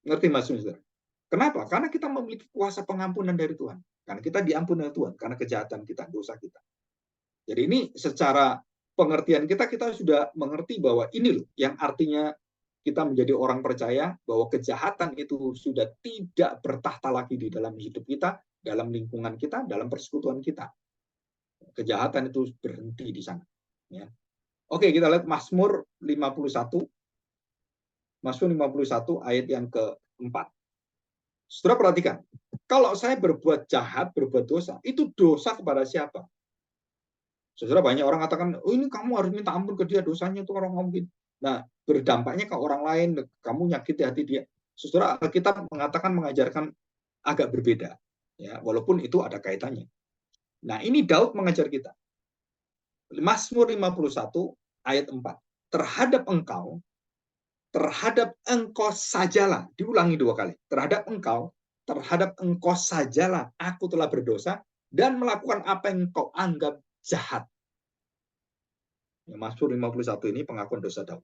Ngerti maksudnya? Kenapa? Karena kita memiliki kuasa pengampunan dari Tuhan. Karena kita diampuni oleh Tuhan, karena kejahatan kita, dosa kita. Jadi ini secara pengertian kita sudah mengerti bahwa ini loh yang artinya kita menjadi orang percaya, bahwa kejahatan itu sudah tidak bertahta lagi di dalam hidup kita, dalam lingkungan kita, dalam persekutuan kita. Kejahatan itu berhenti di sana. Ya. Oke, kita lihat Mazmur 51. Mazmur 51 ayat yang keempat. Saudara perhatikan, kalau saya berbuat jahat, berbuat dosa, itu dosa kepada siapa? Saudara, banyak orang katakan, oh ini kamu harus minta ampun ke dia, dosanya itu orang mungkin. Nah, berdampaknya ke orang lain, kamu nyakiti hati dia. Saudara, kita mengajarkan agak berbeda, ya, walaupun itu ada kaitannya. Nah, ini Daud mengajar kita. Mazmur 51 ayat 4. Terhadap engkau sajalah, diulangi 2 kali. Terhadap engkau terhadap engkau sajalah aku telah berdosa dan melakukan apa yang engkau anggap jahat. Ya, Mazmur 51 ini pengakuan dosa Daud.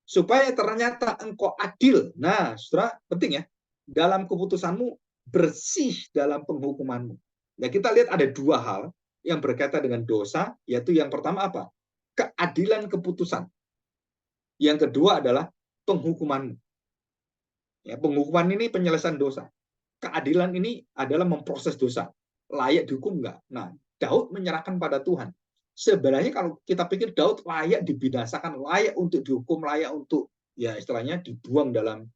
Supaya ternyata engkau adil. Nah, saudara, penting ya. Dalam keputusanmu, bersih dalam penghukumanmu. Ya, kita lihat ada dua hal yang berkaitan dengan dosa, yaitu yang pertama apa? Keadilan keputusan. Yang kedua adalah penghukumanmu. Ya, penghukuman ini penyelesaian dosa. Keadilan ini adalah memproses dosa. Layak dihukum enggak? Nah, Daud menyerahkan pada Tuhan. Sebenarnya kalau kita pikir Daud layak dibinasakan, layak untuk dihukum, layak untuk ya istilahnya dibuang dalam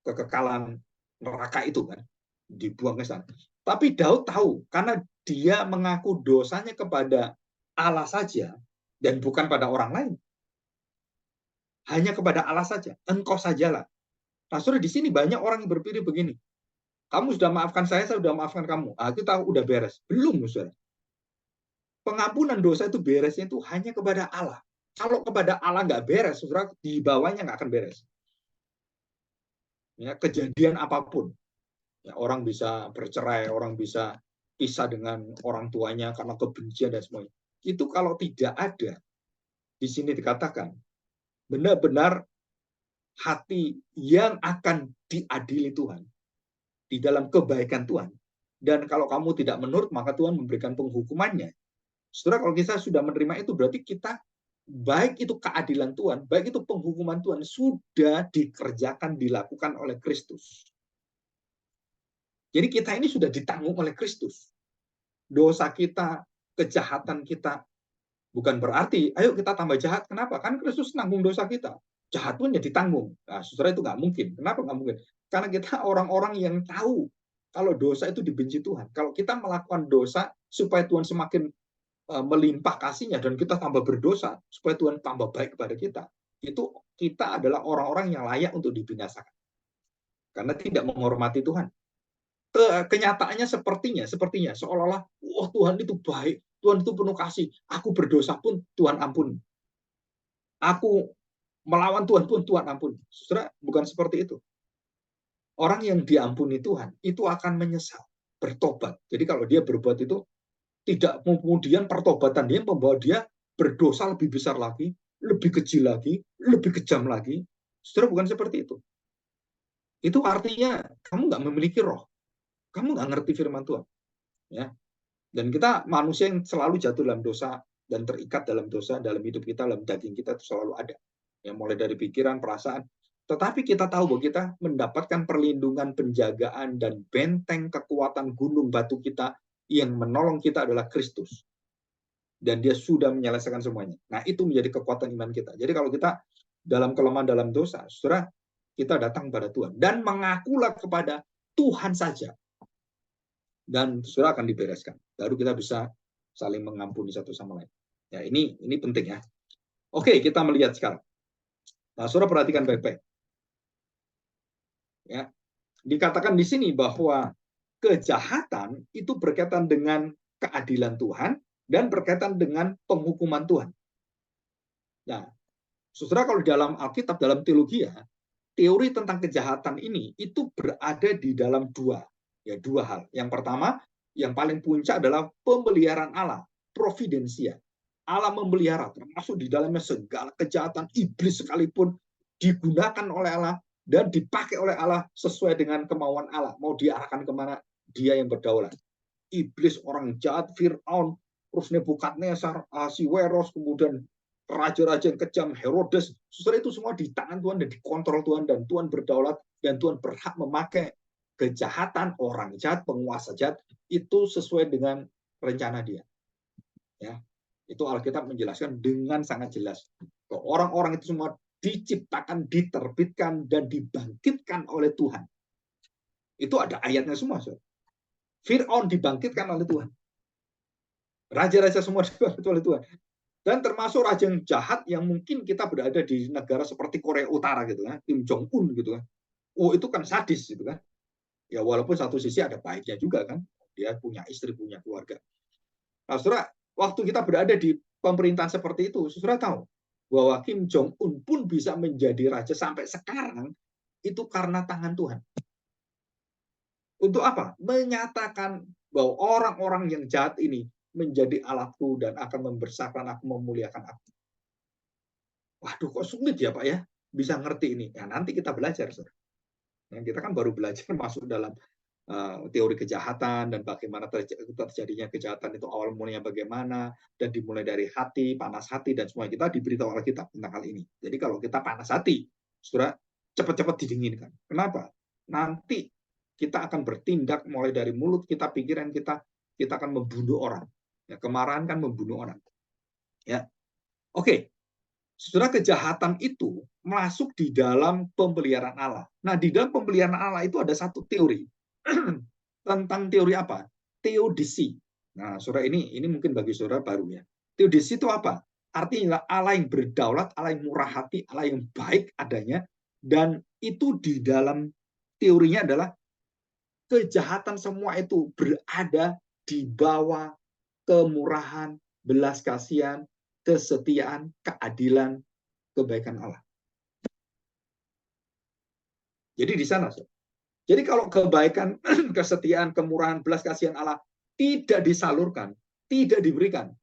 kekekalan neraka itu kan, dibuang ke sana. Tapi Daud tahu karena dia mengaku dosanya kepada Allah saja dan bukan pada orang lain. Hanya kepada Allah saja. Engkau sajalah. Nah, saudara, di sini banyak orang yang berpikir begini. Kamu sudah maafkan saya sudah maafkan kamu. Ah, kita udah beres. Belum, saudara. Pengampunan dosa itu beresnya itu hanya kepada Allah. Kalau kepada Allah nggak beres, saudara, di bawahnya nggak akan beres. Ya, kejadian apapun. Ya, orang bisa bercerai, orang bisa pisah dengan orang tuanya karena kebencian dan semuanya. Itu kalau tidak ada, di sini dikatakan, benar-benar hati yang akan diadili Tuhan di dalam kebaikan Tuhan. Dan kalau kamu tidak menurut, maka Tuhan memberikan penghukumannya. Saudara, kalau kita sudah menerima itu, berarti kita, baik itu keadilan Tuhan, baik itu penghukuman Tuhan, sudah dikerjakan, dilakukan oleh Kristus. Jadi kita ini sudah ditanggung oleh Kristus. Dosa kita, kejahatan kita, bukan berarti, ayo kita tambah jahat. Kenapa? Kan Kristus nanggung dosa kita. Jahat pun ya ditanggung. Nah, saudara, itu nggak mungkin. Kenapa nggak mungkin? Karena kita orang-orang yang tahu kalau dosa itu dibenci Tuhan. Kalau kita melakukan dosa supaya Tuhan semakin melimpah kasihnya dan kita tambah berdosa supaya Tuhan tambah baik kepada kita, itu kita adalah orang-orang yang layak untuk dibinasakan karena tidak menghormati Tuhan. Kenyataannya sepertinya seolah-olah wah Tuhan itu baik, Tuhan itu penuh kasih, aku berdosa pun Tuhan ampuni, aku melawan Tuhan pun Tuhan ampuni. Saudara, bukan seperti itu. Orang yang diampuni Tuhan itu akan menyesal, bertobat. Jadi kalau dia berbuat itu, tidak kemudian pertobatan dia membawa dia berdosa lebih besar lagi, lebih kecil lagi, lebih kejam lagi. Saudara, bukan seperti itu. Itu artinya kamu nggak memiliki roh, kamu nggak ngerti firman Tuhan. Ya. Dan kita manusia yang selalu jatuh dalam dosa dan terikat dalam dosa dalam hidup kita, dalam daging kita itu selalu ada. Ya, mulai dari pikiran, perasaan. Tetapi kita tahu bahwa kita mendapatkan perlindungan, penjagaan, dan benteng kekuatan gunung batu kita yang menolong kita adalah Kristus. Dan dia sudah menyelesaikan semuanya. Nah, itu menjadi kekuatan iman kita. Jadi kalau kita dalam kelemahan dalam dosa, saudara, kita datang kepada Tuhan. Dan mengakulah kepada Tuhan saja. Dan saudara akan dibereskan. Baru kita bisa saling mengampuni satu sama lain. Ya, ini penting ya. Oke, kita melihat sekarang. Nah, saudara perhatikan baik-baik. Ya, dikatakan di sini bahwa kejahatan itu berkaitan dengan keadilan Tuhan dan berkaitan dengan penghukuman Tuhan. Nah, saudara kalau dalam Alkitab, dalam teologi ya, teori tentang kejahatan ini itu berada di dalam dua hal. Yang pertama, yang paling puncak adalah pemeliharaan Allah, providensia. Allah memelihara, termasuk di dalamnya segala kejahatan iblis sekalipun digunakan oleh Allah dan dipakai oleh Allah sesuai dengan kemauan Allah. Mau diarahkan kemana, dia yang berdaulat. Iblis, orang jahat, Fir'aun, terus Nebukadnezar, Ahasiweros, kemudian raja-raja yang kejam, Herodes, setelah itu semua di tangan Tuhan dan dikontrol Tuhan, dan Tuhan berdaulat, dan Tuhan berhak memakai kejahatan orang jahat, penguasa jahat, itu sesuai dengan rencana dia. Ya, itu Alkitab menjelaskan dengan sangat jelas. Orang-orang itu semua diciptakan, diterbitkan, dan dibangkitkan oleh Tuhan. Itu ada ayatnya semua. Fir'aun dibangkitkan oleh Tuhan. Raja-raja semua dibangkitkan oleh Tuhan. Dan termasuk raja yang jahat yang mungkin kita berada di negara seperti Korea Utara gitu kan, Kim Jong Un gitu kan. Oh, itu kan sadis gitu kan. Ya walaupun satu sisi ada baiknya juga kan. Dia punya istri, punya keluarga. Nah, saudara, waktu kita berada di pemerintahan seperti itu, saudara tahu bahwa Kim Jong Un pun bisa menjadi raja sampai sekarang itu karena tangan Tuhan. Untuk apa? Menyatakan bahwa orang-orang yang jahat ini menjadi alatku dan akan membesarkan aku, memuliakan aku. Waduh, kok sulit ya Pak ya? Bisa ngerti ini. Ya, nanti kita belajar. Kita kan baru belajar masuk dalam teori kejahatan dan bagaimana terjadinya kejahatan itu awal mulanya bagaimana, dan dimulai dari hati, panas hati, dan semua kita diberitahu Alkitab tentang hal ini. Jadi kalau kita panas hati, saudara, cepat-cepat didinginkan. Kenapa? Nanti kita akan bertindak mulai dari mulut kita, pikiran kita akan membunuh orang. Ya, kemarahan kan membunuh orang. Ya, oke. Saudara, kejahatan itu masuk di dalam pemeliharaan Allah. Nah, di dalam pemeliharaan Allah itu ada satu teori. Tentang teori apa? Teodisi. Nah, saudara, ini mungkin bagi saudara baru ya. Teodisi itu apa? Artinya Allah yang berdaulat, Allah yang murah hati, Allah yang baik adanya, dan itu di dalam teorinya adalah kejahatan semua itu berada di bawah kemurahan, belas kasihan, kesetiaan, keadilan, kebaikan Allah. Jadi di sana. Jadi kalau kebaikan, kesetiaan, kemurahan, belas kasihan Allah tidak disalurkan, tidak diberikan,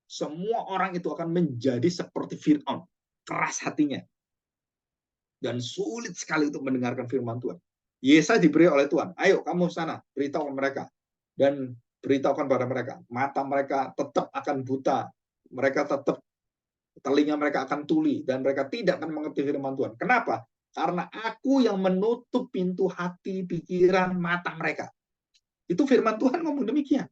semua orang itu akan menjadi seperti Fir'aun, keras hatinya, dan sulit sekali untuk mendengarkan firman Tuhan. Yesaya diberi oleh Tuhan, ayo kamu sana, beritahu mereka, dan beritahukan pada mereka, mata mereka tetap akan buta, mereka tetap, telinga mereka akan tuli, dan mereka tidak akan mengerti firman Tuhan. Kenapa? Karena aku yang menutup pintu hati, pikiran, mata mereka. Itu firman Tuhan ngomong demikian.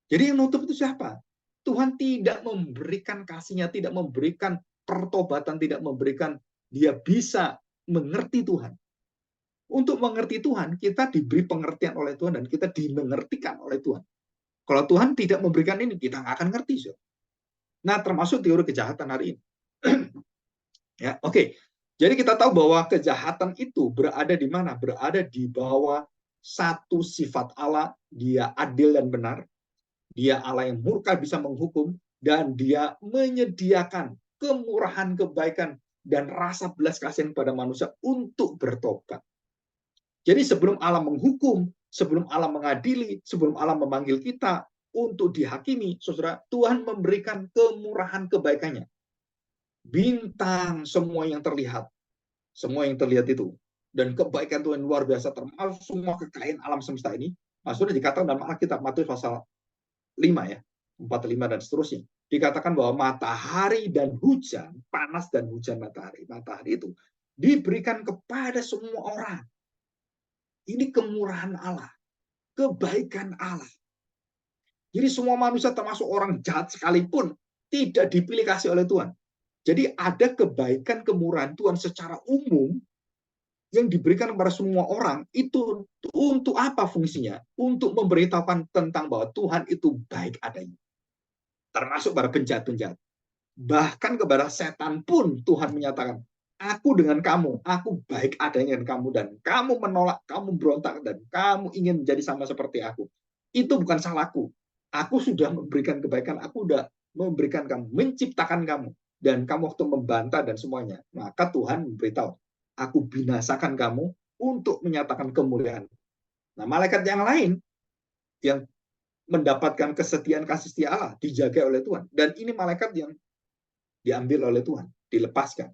Jadi yang nutup itu siapa? Tuhan tidak memberikan kasih-Nya, tidak memberikan pertobatan, tidak memberikan dia bisa mengerti Tuhan. Untuk mengerti Tuhan, kita diberi pengertian oleh Tuhan dan kita dimengertikan oleh Tuhan. Kalau Tuhan tidak memberikan ini, kita nggak akan ngerti. So. Nah, termasuk teori kejahatan hari ini. Ya, oke. Jadi kita tahu bahwa kejahatan itu berada di mana? Berada di bawah satu sifat Allah, dia adil dan benar, dia Allah yang murka bisa menghukum, dan dia menyediakan kemurahan, kebaikan, dan rasa belas kasihan pada manusia untuk bertobat. Jadi sebelum Allah menghukum, sebelum Allah mengadili, sebelum Allah memanggil kita untuk dihakimi, saudara, Tuhan memberikan kemurahan kebaikannya. Bintang semua yang terlihat itu, dan kebaikan Tuhan luar biasa, termasuk semua kekayaan alam semesta ini, sudah dikatakan dalam Alkitab, Matius pasal 5 ya, 4-5 dan seterusnya, dikatakan bahwa matahari dan hujan, panas dan hujan matahari itu diberikan kepada semua orang. Ini kemurahan Allah, kebaikan Allah. Jadi semua manusia termasuk orang jahat sekalipun tidak dipilih kasih oleh Tuhan. Jadi ada kebaikan, kemurahan Tuhan secara umum yang diberikan kepada semua orang. Itu untuk apa fungsinya? Untuk memberitahukan tentang bahwa Tuhan itu baik adanya. Termasuk para penjahat-penjahat. Bahkan kepada setan pun Tuhan menyatakan, aku dengan kamu, aku baik adanya dengan kamu, dan kamu menolak, kamu berontak, dan kamu ingin menjadi sama seperti aku. Itu bukan salahku. Aku sudah memberikan kebaikan, aku sudah memberikan kamu, menciptakan kamu, dan kamu waktu membantah dan semuanya. Maka Tuhan memberitahu, aku binasakan kamu untuk menyatakan kemuliaan. Nah, malaikat yang lain yang mendapatkan kesetiaan kasih setia Allah dijaga oleh Tuhan. Dan ini malaikat yang diambil oleh Tuhan, dilepaskan.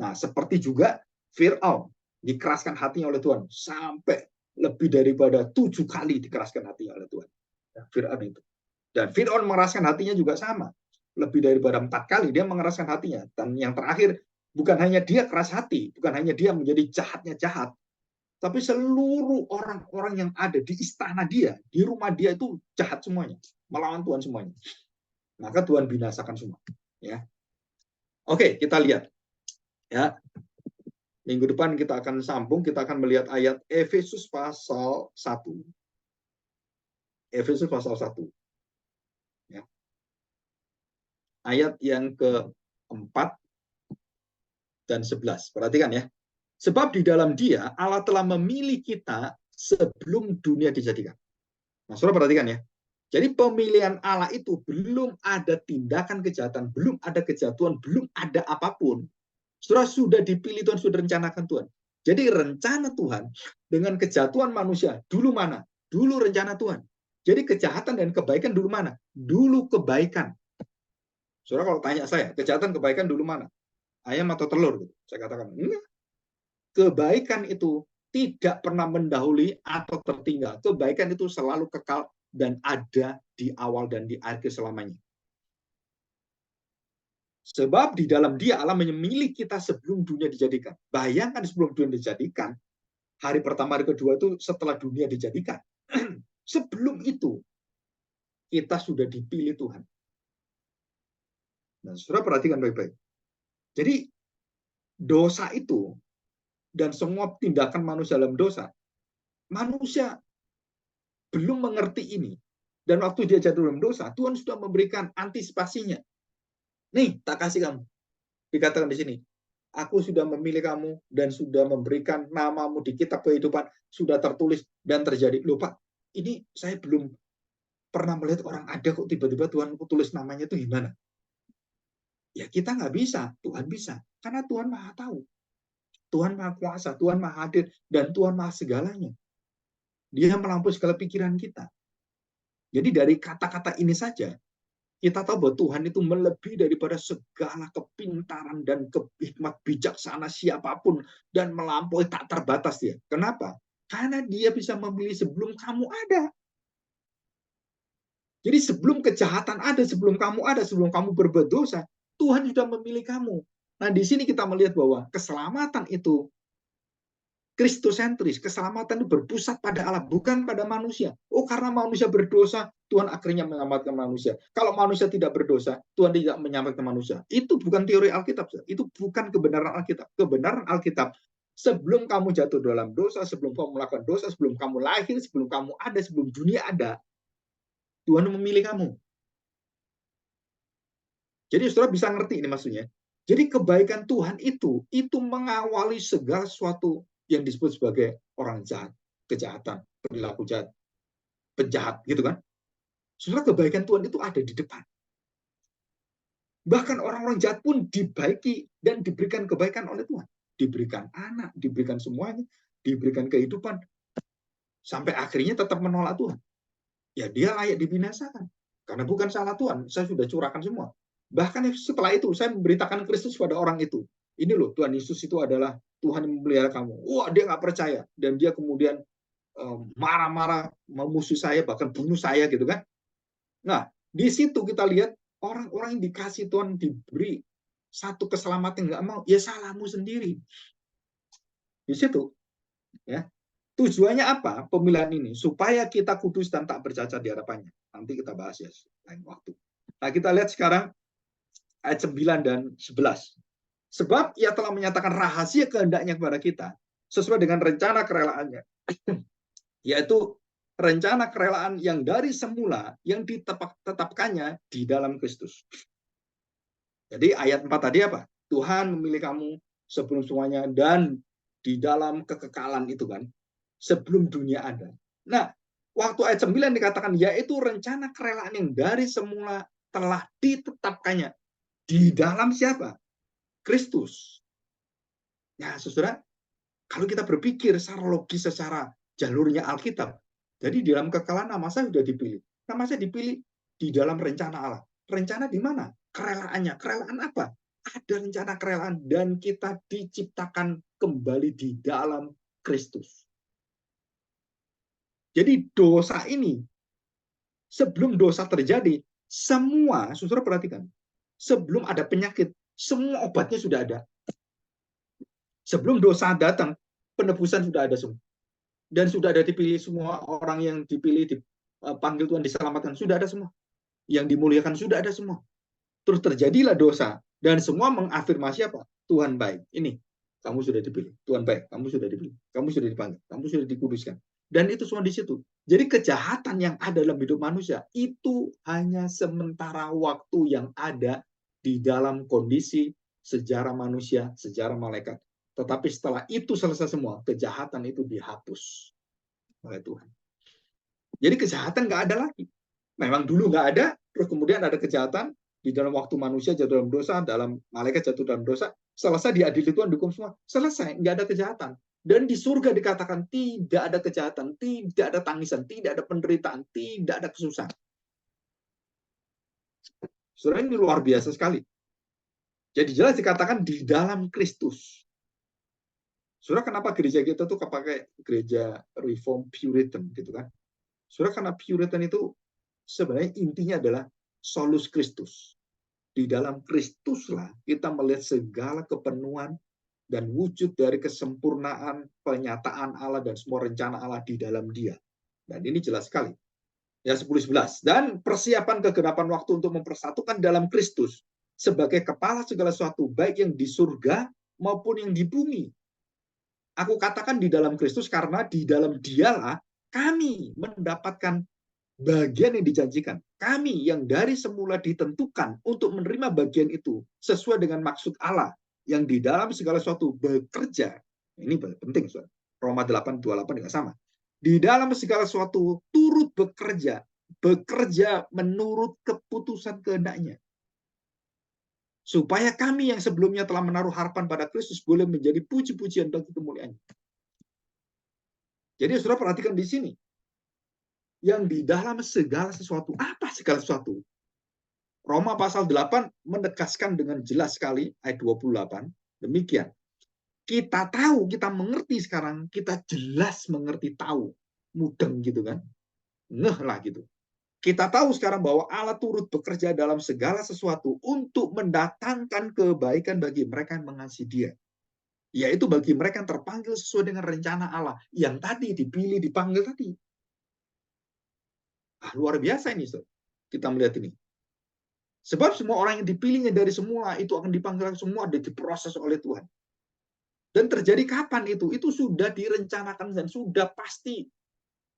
Nah, seperti juga Fir'aun dikeraskan hatinya oleh Tuhan sampai lebih daripada 7 kali dikeraskan hatinya oleh Tuhan. Nah, Fir'aun itu. Dan Fir'aun mengeraskan hatinya juga sama. Lebih daripada 4 kali dia mengeraskan hatinya. Dan yang terakhir, bukan hanya dia keras hati, bukan hanya dia menjadi jahatnya jahat, tapi seluruh orang-orang yang ada di istana dia, di rumah dia itu jahat semuanya, melawan Tuhan semuanya. Maka Tuhan binasakan semua. Ya, oke, kita lihat. Ya, minggu depan kita akan sambung, kita akan melihat ayat Efesus pasal 1. Efesus pasal 1. Ya. Ayat yang ke-4 dan 11. Perhatikan ya. Sebab di dalam Dia Allah telah memilih kita sebelum dunia dijadikan. Nah, saudara perhatikan ya. Jadi pemilihan Allah itu belum ada tindakan kejahatan, belum ada kejatuhan, belum ada apapun. Saudara sudah dipilih Tuhan, sudah rencanakan Tuhan. Jadi rencana Tuhan dengan kejatuhan manusia dulu mana? Dulu rencana Tuhan. Jadi kejahatan dan kebaikan dulu mana? Dulu kebaikan. Saudara kalau tanya saya, kejahatan kebaikan dulu mana? Ayam atau telur? Saya katakan, enggak. Kebaikan itu tidak pernah mendahului atau tertinggal. Kebaikan itu selalu kekal dan ada di awal dan di akhir selamanya. Sebab di dalam Dia Allah memilih kita sebelum dunia dijadikan. Bayangkan sebelum dunia dijadikan, hari pertama, hari kedua itu setelah dunia dijadikan. Sebelum itu, kita sudah dipilih Tuhan. Nah, saudara perhatikan baik-baik. Jadi, dosa itu dan semua tindakan manusia dalam dosa, manusia belum mengerti ini. Dan waktu dia jatuh dalam dosa, Tuhan sudah memberikan antisipasinya. Nih, tak kasih kamu. Dikatakan di sini, aku sudah memilih kamu dan sudah memberikan namamu di kitab kehidupan, sudah tertulis dan terjadi. Loh Pak, ini saya belum pernah melihat orang ada kok tiba-tiba Tuhan tulis namanya itu gimana? Ya kita nggak bisa, Tuhan bisa. Karena Tuhan Maha tahu. Tuhan Maha kuasa, Tuhan Maha hadir, dan Tuhan Maha segalanya. Dia melampaui segala pikiran kita. Jadi dari kata-kata ini saja, kita tahu bahwa Tuhan itu melebihi daripada segala kepintaran dan hikmat bijaksana siapapun dan melampaui tak terbatas dia. Kenapa? Karena dia bisa memilih sebelum kamu ada. Jadi sebelum kejahatan ada, sebelum kamu ada, sebelum kamu berbuat dosa, Tuhan sudah memilih kamu. Nah, di sini kita melihat bahwa keselamatan itu kristosentris, keselamatan itu berpusat pada Allah, bukan pada manusia. Oh, karena manusia berdosa, Tuhan akhirnya menyelamatkan manusia. Kalau manusia tidak berdosa, Tuhan tidak menyelamatkan manusia. Itu bukan teori Alkitab, itu bukan kebenaran Alkitab. Kebenaran Alkitab, sebelum kamu jatuh dalam dosa, sebelum kamu melakukan dosa, sebelum kamu lahir, sebelum kamu ada, sebelum dunia ada, Tuhan memilih kamu. Jadi saudara bisa ngerti ini maksudnya. Jadi kebaikan Tuhan itu mengawali segala sesuatu yang disebut sebagai orang jahat, kejahatan, perilaku jahat, penjahat, gitu kan? Saudara, kebaikan Tuhan itu ada di depan. Bahkan orang-orang jahat pun dibaiki dan diberikan kebaikan oleh Tuhan. Diberikan anak, diberikan semuanya, diberikan kehidupan, sampai akhirnya tetap menolak Tuhan. Ya dia layak dibinasakan. Karena bukan salah Tuhan, saya sudah curahkan semua. Bahkan setelah itu, saya memberitakan Kristus pada orang itu. Ini loh, Tuhan Yesus itu adalah Tuhan yang memelihara kamu. Wah, dia nggak percaya. Dan dia kemudian marah-marah, memusuhi saya, bahkan bunuh saya, gitu kan. Nah, di situ kita lihat, orang-orang yang dikasih Tuhan diberi satu keselamatan nggak mau, ya salahmu sendiri. Di situ, ya. Tujuannya apa pemilihan ini? Supaya kita kudus dan tak bercacat di hadapannya. Nanti kita bahas ya lain waktu. Nah, kita lihat sekarang ayat 9 dan 11. Sebab ia telah menyatakan rahasia kehendaknya kepada kita sesuai dengan rencana kerelaannya. Yaitu rencana kerelaan yang dari semula yang ditetapkannya di dalam Kristus. Jadi ayat 4 tadi apa? Tuhan memilih kamu sebelum semuanya dan di dalam kekekalan itu kan. Sebelum dunia ada. Nah, waktu ayat 9 dikatakan, yaitu rencana kerelaan yang dari semula telah ditetapkannya. Di dalam siapa? Kristus. Nah, saudara, kalau kita berpikir secara logis, secara jalurnya Alkitab, jadi di dalam kekekalan nama saya sudah dipilih. Nama saya dipilih di dalam rencana Allah. Rencana di mana? Kerelaannya. Kerelaan apa? Ada rencana kerelaan dan kita diciptakan kembali di dalam Kristus. Jadi dosa ini, sebelum dosa terjadi, semua, saudara perhatikan, sebelum ada penyakit, semua obatnya sudah ada. Sebelum dosa datang, penebusan sudah ada semua. Dan sudah ada dipilih semua orang yang dipilih, dipanggil Tuhan, diselamatkan, sudah ada semua. Yang dimuliakan sudah ada semua. Terus terjadilah dosa, dan semua mengafirmasi apa? Tuhan baik. Ini, kamu sudah dipilih. Tuhan baik, kamu sudah dipilih. Kamu sudah dipanggil, kamu sudah dikuduskan. Dan itu semua di situ. Jadi kejahatan yang ada dalam hidup manusia itu hanya sementara waktu yang ada di dalam kondisi sejarah manusia, sejarah malaikat. Tetapi setelah itu selesai semua, kejahatan itu dihapus oleh Tuhan. Jadi kejahatan nggak ada lagi. Memang dulu nggak ada, terus kemudian ada kejahatan di dalam waktu manusia jatuh dalam dosa, dalam malaikat jatuh dalam dosa, selesai diadili Tuhan, dihukum semua, selesai, nggak ada kejahatan. Dan di surga dikatakan tidak ada kejahatan, tidak ada tangisan, tidak ada penderitaan, tidak ada kesusahan. Saudara, ini luar biasa sekali. Jadi jelas dikatakan di dalam Kristus. Saudara, kenapa gereja kita tuh pakai gereja Reform Puritan gitu kan? Saudara, karena Puritan itu sebenarnya intinya adalah solus Kristus. Di dalam Kristuslah kita melihat segala kepenuhan dan wujud dari kesempurnaan penyataan Allah dan semua rencana Allah di dalam Dia. Dan ini jelas sekali. Ya 10:11. Dan persiapan kegenapan waktu untuk mempersatukan dalam Kristus sebagai kepala segala sesuatu, baik yang di surga maupun yang di bumi. Aku katakan di dalam Kristus karena di dalam Dialah kami mendapatkan bagian yang dijanjikan. Kami yang dari semula ditentukan untuk menerima bagian itu sesuai dengan maksud Allah yang di dalam segala sesuatu bekerja. Ini penting, Saudara. Roma 8:28 juga sama. Di dalam segala sesuatu turut bekerja menurut keputusan kehendaknya. Supaya kami yang sebelumnya telah menaruh harapan pada Kristus boleh menjadi puji-pujian bagi kemuliaan. Jadi Saudara perhatikan di sini. Yang di dalam segala sesuatu. Apa segala sesuatu? Roma pasal 8 menegaskan dengan jelas sekali, ayat 28, demikian. Kita tahu, kita mengerti sekarang, kita jelas mengerti, tahu. Mudeng gitu kan. Ngeh lah gitu. Kita tahu sekarang bahwa Allah turut bekerja dalam segala sesuatu untuk mendatangkan kebaikan bagi mereka yang mengasihi Dia. Yaitu bagi mereka yang terpanggil sesuai dengan rencana Allah. Yang tadi dipilih, dipanggil tadi. Luar biasa ini, Saudara. Kita melihat ini. Sebab semua orang yang dipilihnya dari semula itu akan dipanggil semua dan diproses oleh Tuhan. Dan terjadi kapan itu? Itu sudah direncanakan dan sudah pasti.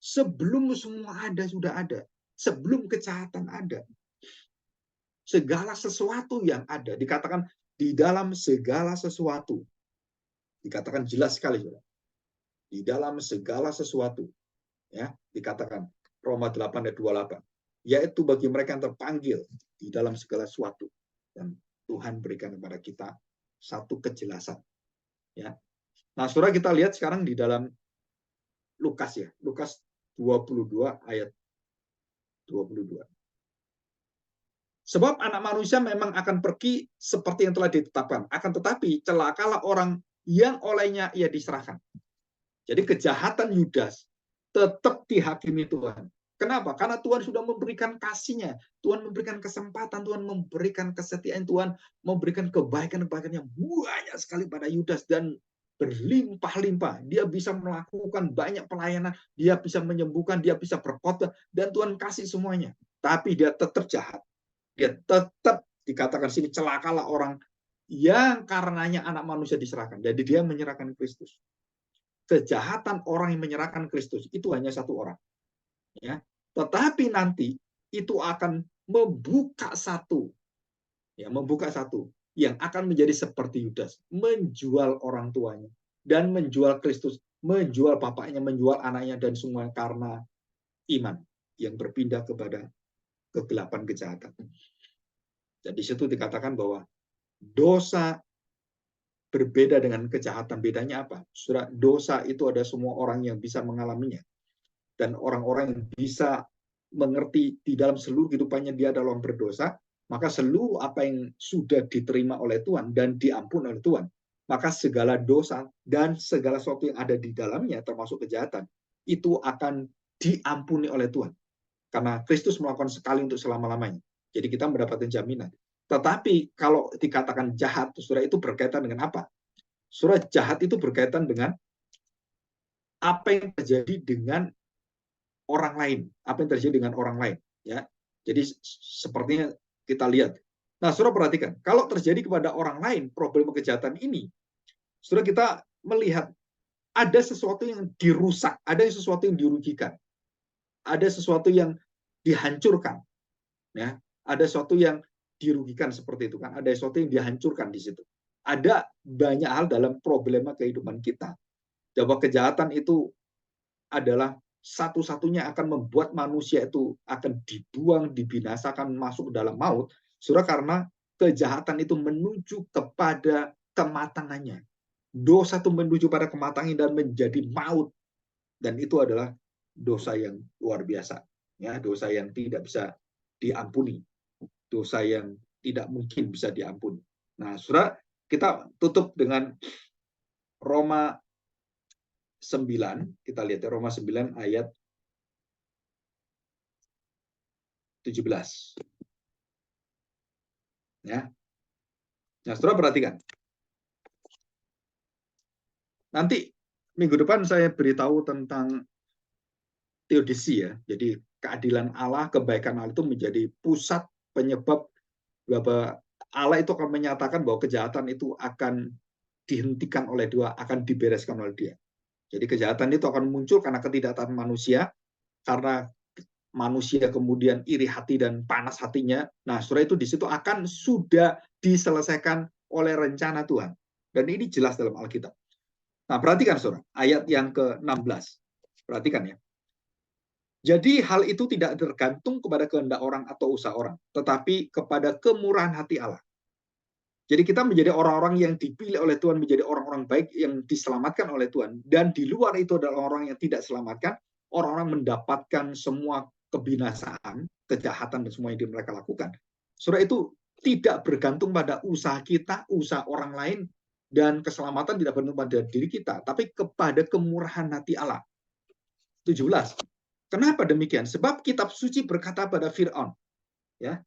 Sebelum semua ada, sudah ada. Sebelum kejahatan ada. Segala sesuatu yang ada. Dikatakan di dalam segala sesuatu. Dikatakan jelas sekali. Di dalam segala sesuatu. Ya, dikatakan Roma 8 ayat 28. Yaitu bagi mereka yang terpanggil di dalam segala sesuatu. Dan Tuhan berikan kepada kita satu kejelasan. Ya. Nah, Saudara, kita lihat sekarang di dalam Lukas ya. Lukas 22 ayat 22. Sebab anak manusia memang akan pergi seperti yang telah ditetapkan. Akan tetapi celakalah orang yang olehnya ia diserahkan. Jadi kejahatan Yudas tetap dihakimi Tuhan. Kenapa? Karena Tuhan sudah memberikan kasih-Nya. Tuhan memberikan kesempatan, Tuhan memberikan kesetiaan, Tuhan memberikan kebaikan-kebaikan yang banyak sekali pada Yudas dan berlimpah-limpah. Dia bisa melakukan banyak pelayanan, dia bisa menyembuhkan, dia bisa berkhotbah, dan Tuhan kasih semuanya. Tapi dia tetap jahat. Dia tetap dikatakan sini celakalah orang yang karenanya anak manusia diserahkan. Jadi dia menyerahkan Kristus. Kejahatan orang yang menyerahkan Kristus itu hanya satu orang. Ya, tetapi nanti itu akan membuka satu yang akan menjadi seperti Yudas, menjual orang tuanya dan menjual Kristus, menjual bapaknya, menjual anaknya dan semua karena iman yang berpindah kepada kegelapan kejahatan. Jadi situ dikatakan bahwa dosa berbeda dengan kejahatan. Bedanya apa? Saudara, dosa itu ada semua orang yang bisa mengalaminya. Dan orang-orang yang bisa mengerti di dalam seluruh kehidupannya dia adalah orang berdosa, maka seluruh apa yang sudah diterima oleh Tuhan dan diampuni oleh Tuhan, maka segala dosa dan segala sesuatu yang ada di dalamnya, termasuk kejahatan, itu akan diampuni oleh Tuhan. Karena Kristus melakukan sekali untuk selama-lamanya. Jadi kita mendapatkan jaminan. Tetapi kalau dikatakan jahat, saudara, itu berkaitan dengan apa? Saudara, jahat itu berkaitan dengan apa yang terjadi dengan orang lain, apa yang terjadi dengan orang lain, ya. Jadi sepertinya kita lihat. Nah, saudara perhatikan, kalau terjadi kepada orang lain problem kejahatan ini, saudara kita melihat ada sesuatu yang dirusak, ada sesuatu yang dirugikan, ada sesuatu yang dihancurkan, ya, ada sesuatu yang dirugikan seperti itu kan, ada sesuatu yang dihancurkan di situ. Ada banyak hal dalam problema kehidupan kita. Bahwa kejahatan itu adalah satu-satunya akan membuat manusia itu akan dibuang, dibinasakan, masuk ke dalam maut, saudara, karena kejahatan itu menuju kepada kematangannya. Dosa itu menuju pada kematangan dan menjadi maut. Dan itu adalah dosa yang luar biasa. Ya, dosa yang tidak bisa diampuni. Dosa yang tidak mungkin bisa diampuni. Nah, Saudara, kita tutup dengan Roma 9. Kita lihat ya, Roma 9 ayat 17. Ya. Nah, Saudara perhatikan. Nanti minggu depan saya beritahu tentang teodisi ya. Jadi keadilan Allah, kebaikan Allah itu menjadi pusat penyebab bahwa Allah itu akan menyatakan bahwa kejahatan itu akan dihentikan oleh Dia, akan dibereskan oleh Dia. Jadi kejahatan itu akan muncul karena ketidaktaatan manusia, karena manusia kemudian iri hati dan panas hatinya. Nah, Saudara, itu di situ akan sudah diselesaikan oleh rencana Tuhan. Dan ini jelas dalam Alkitab. Nah, perhatikan Saudara, ayat yang ke-16. Perhatikan ya. Jadi hal itu tidak tergantung kepada kehendak orang atau usaha orang, tetapi kepada kemurahan hati Allah. Jadi kita menjadi orang-orang yang dipilih oleh Tuhan, menjadi orang-orang baik yang diselamatkan oleh Tuhan. Dan di luar itu adalah orang yang tidak selamatkan, orang-orang mendapatkan semua kebinasaan, kejahatan, dan semua yang mereka lakukan. Saudara, itu tidak bergantung pada usaha kita, usaha orang lain, dan keselamatan tidak bergantung pada diri kita, tapi kepada kemurahan hati Allah. 17. Kenapa demikian? Sebab kitab suci berkata pada Fir'aun, ya,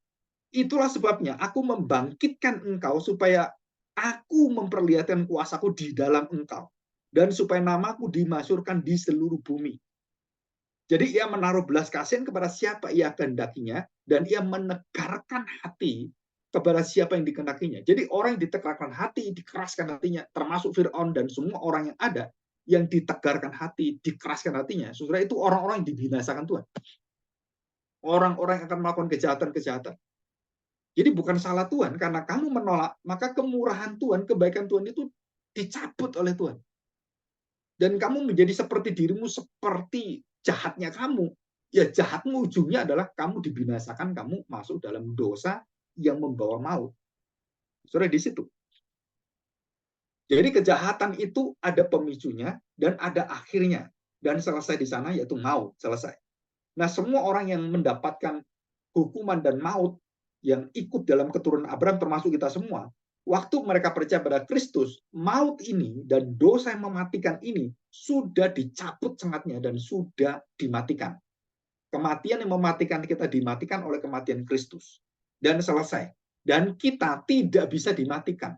itulah sebabnya aku membangkitkan engkau supaya aku memperlihatkan kuasaku di dalam engkau, dan supaya namaku dimasyhurkan di seluruh bumi. Jadi ia menaruh belas kasihan kepada siapa ia kehendakinya, dan ia menegarkan hati kepada siapa yang dikehendakinya. Jadi orang yang ditegarkan hati, dikeraskan hatinya, termasuk Fir'aun dan semua orang yang ada, yang ditegarkan hati, dikeraskan hatinya, saudara, itu orang-orang yang dibinasakan Tuhan. Orang-orang yang akan melakukan kejahatan-kejahatan. Jadi bukan salah Tuhan, karena kamu menolak, maka kemurahan Tuhan, kebaikan Tuhan itu dicabut oleh Tuhan. Dan kamu menjadi seperti dirimu, seperti jahatnya kamu. Ya, jahatmu ujungnya adalah kamu dibinasakan, kamu masuk dalam dosa yang membawa maut. Saudara, di situ. Jadi kejahatan itu ada pemicunya dan ada akhirnya. Dan selesai di sana yaitu maut, selesai. Nah, semua orang yang mendapatkan hukuman dan maut yang ikut dalam keturunan Abraham, termasuk kita semua, waktu mereka percaya pada Kristus, maut ini dan dosa yang mematikan ini sudah dicabut sengatnya dan sudah dimatikan. Kematian yang mematikan kita dimatikan oleh kematian Kristus. Dan selesai. Dan kita tidak bisa dimatikan.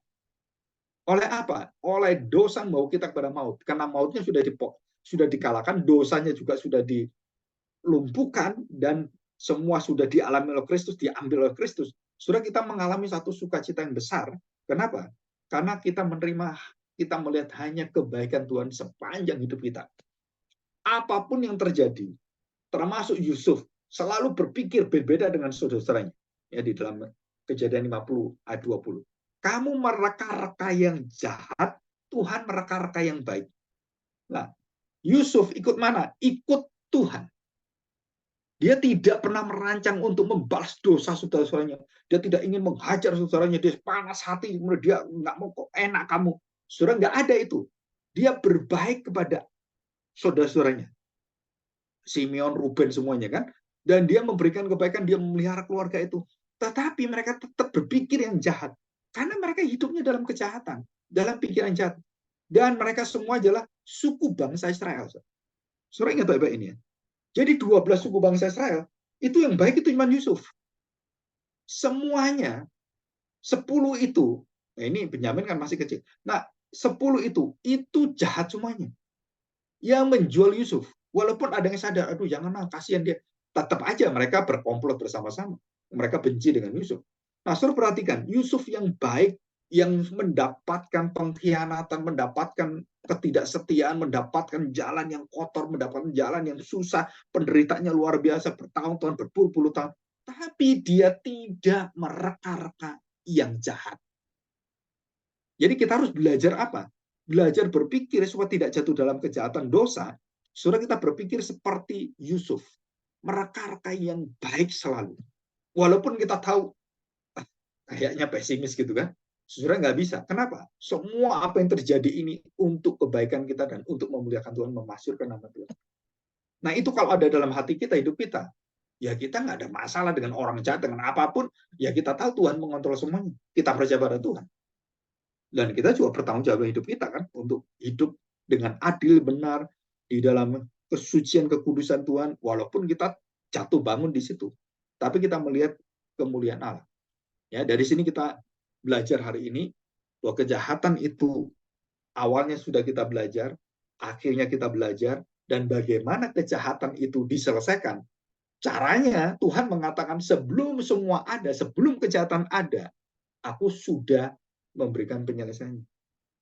Oleh apa? Oleh dosa membawa kita kepada maut. Karena mautnya sudah dikalahkan, dosanya juga sudah dilumpuhkan, dan semua sudah dialami oleh Kristus, diambil oleh Kristus. Sudah kita mengalami satu sukacita yang besar. Kenapa? Karena kita melihat hanya kebaikan Tuhan sepanjang hidup kita. Apapun yang terjadi, termasuk Yusuf, selalu berpikir berbeda dengan saudara-saudaranya. Ya, di dalam Kejadian 50 ayat 20. Kamu mereka-reka yang jahat, Tuhan mereka-reka yang baik. Nah, Yusuf ikut mana? Ikut Tuhan. Dia tidak pernah merancang untuk membalas dosa saudara-saudaranya. Dia tidak ingin menghajar saudaranya. Dia panas hati. Dia nggak mau, kok enak kamu. Saudara, nggak ada itu. Dia berbaik kepada saudara-saudaranya. Simeon, Ruben, semuanya kan. Dan dia memberikan kebaikan, dia memelihara keluarga itu. Tetapi mereka tetap berpikir yang jahat. Karena mereka hidupnya dalam kejahatan. Dalam pikiran jahat. Dan mereka semua adalah suku bangsa Israel. Saudara ingat baik-baik ini ya. Jadi 12 suku bangsa Israel, itu yang baik itu cuma Yusuf. Semuanya, 10 itu, nah ini Benyamin kan masih kecil. Nah, 10 itu jahat semuanya. Yang menjual Yusuf. Walaupun ada yang sadar, aduh janganlah, kasihan dia. Tetap aja mereka berkomplot bersama-sama. Mereka benci dengan Yusuf. Nah, saudara perhatikan, Yusuf yang baik, yang mendapatkan pengkhianatan, mendapatkan ketidaksetiaan, mendapatkan jalan yang kotor, mendapatkan jalan yang susah, penderitanya luar biasa, bertahun-tahun, berpuluh-puluh tahun. Tapi dia tidak mereka-reka yang jahat. Jadi kita harus belajar apa? Belajar berpikir supaya tidak jatuh dalam kejahatan dosa. Saudara, kita berpikir seperti Yusuf. Mereka-reka yang baik selalu. Walaupun kita tahu, kayaknya pesimis gitu kan. Sebenarnya nggak bisa. Kenapa? Semua apa yang terjadi ini untuk kebaikan kita dan untuk memuliakan Tuhan, memasyurkan nama Tuhan. Nah itu kalau ada dalam hati kita, hidup kita, ya kita nggak ada masalah dengan orang jahat, dengan apapun, ya kita tahu Tuhan mengontrol semuanya. Kita percaya pada Tuhan. Dan kita juga bertanggung jawab hidup kita kan, untuk hidup dengan adil, benar, di dalam kesucian, kekudusan Tuhan, walaupun kita jatuh bangun di situ. Tapi kita melihat kemuliaan Allah. Ya, dari sini kita belajar hari ini bahwa kejahatan itu awalnya sudah kita belajar, akhirnya kita belajar, dan bagaimana kejahatan itu diselesaikan. Caranya Tuhan mengatakan sebelum semua ada, sebelum kejahatan ada, aku sudah memberikan penyelesaiannya.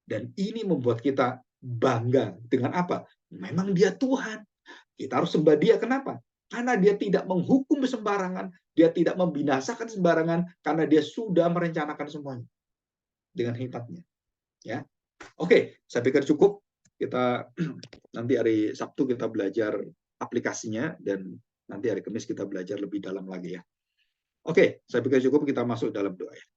Dan ini membuat kita bangga dengan apa? Memang dia Tuhan. Kita harus sembah dia. Kenapa? Karena dia tidak menghukum sembarangan, dia tidak membinasakan sembarangan, karena dia sudah merencanakan semuanya dengan hikmatnya. Ya, oke, saya pikir cukup. Kita nanti hari Sabtu kita belajar aplikasinya, dan nanti hari Kamis kita belajar lebih dalam lagi ya. Oke, saya pikir cukup, kita masuk dalam doa ya.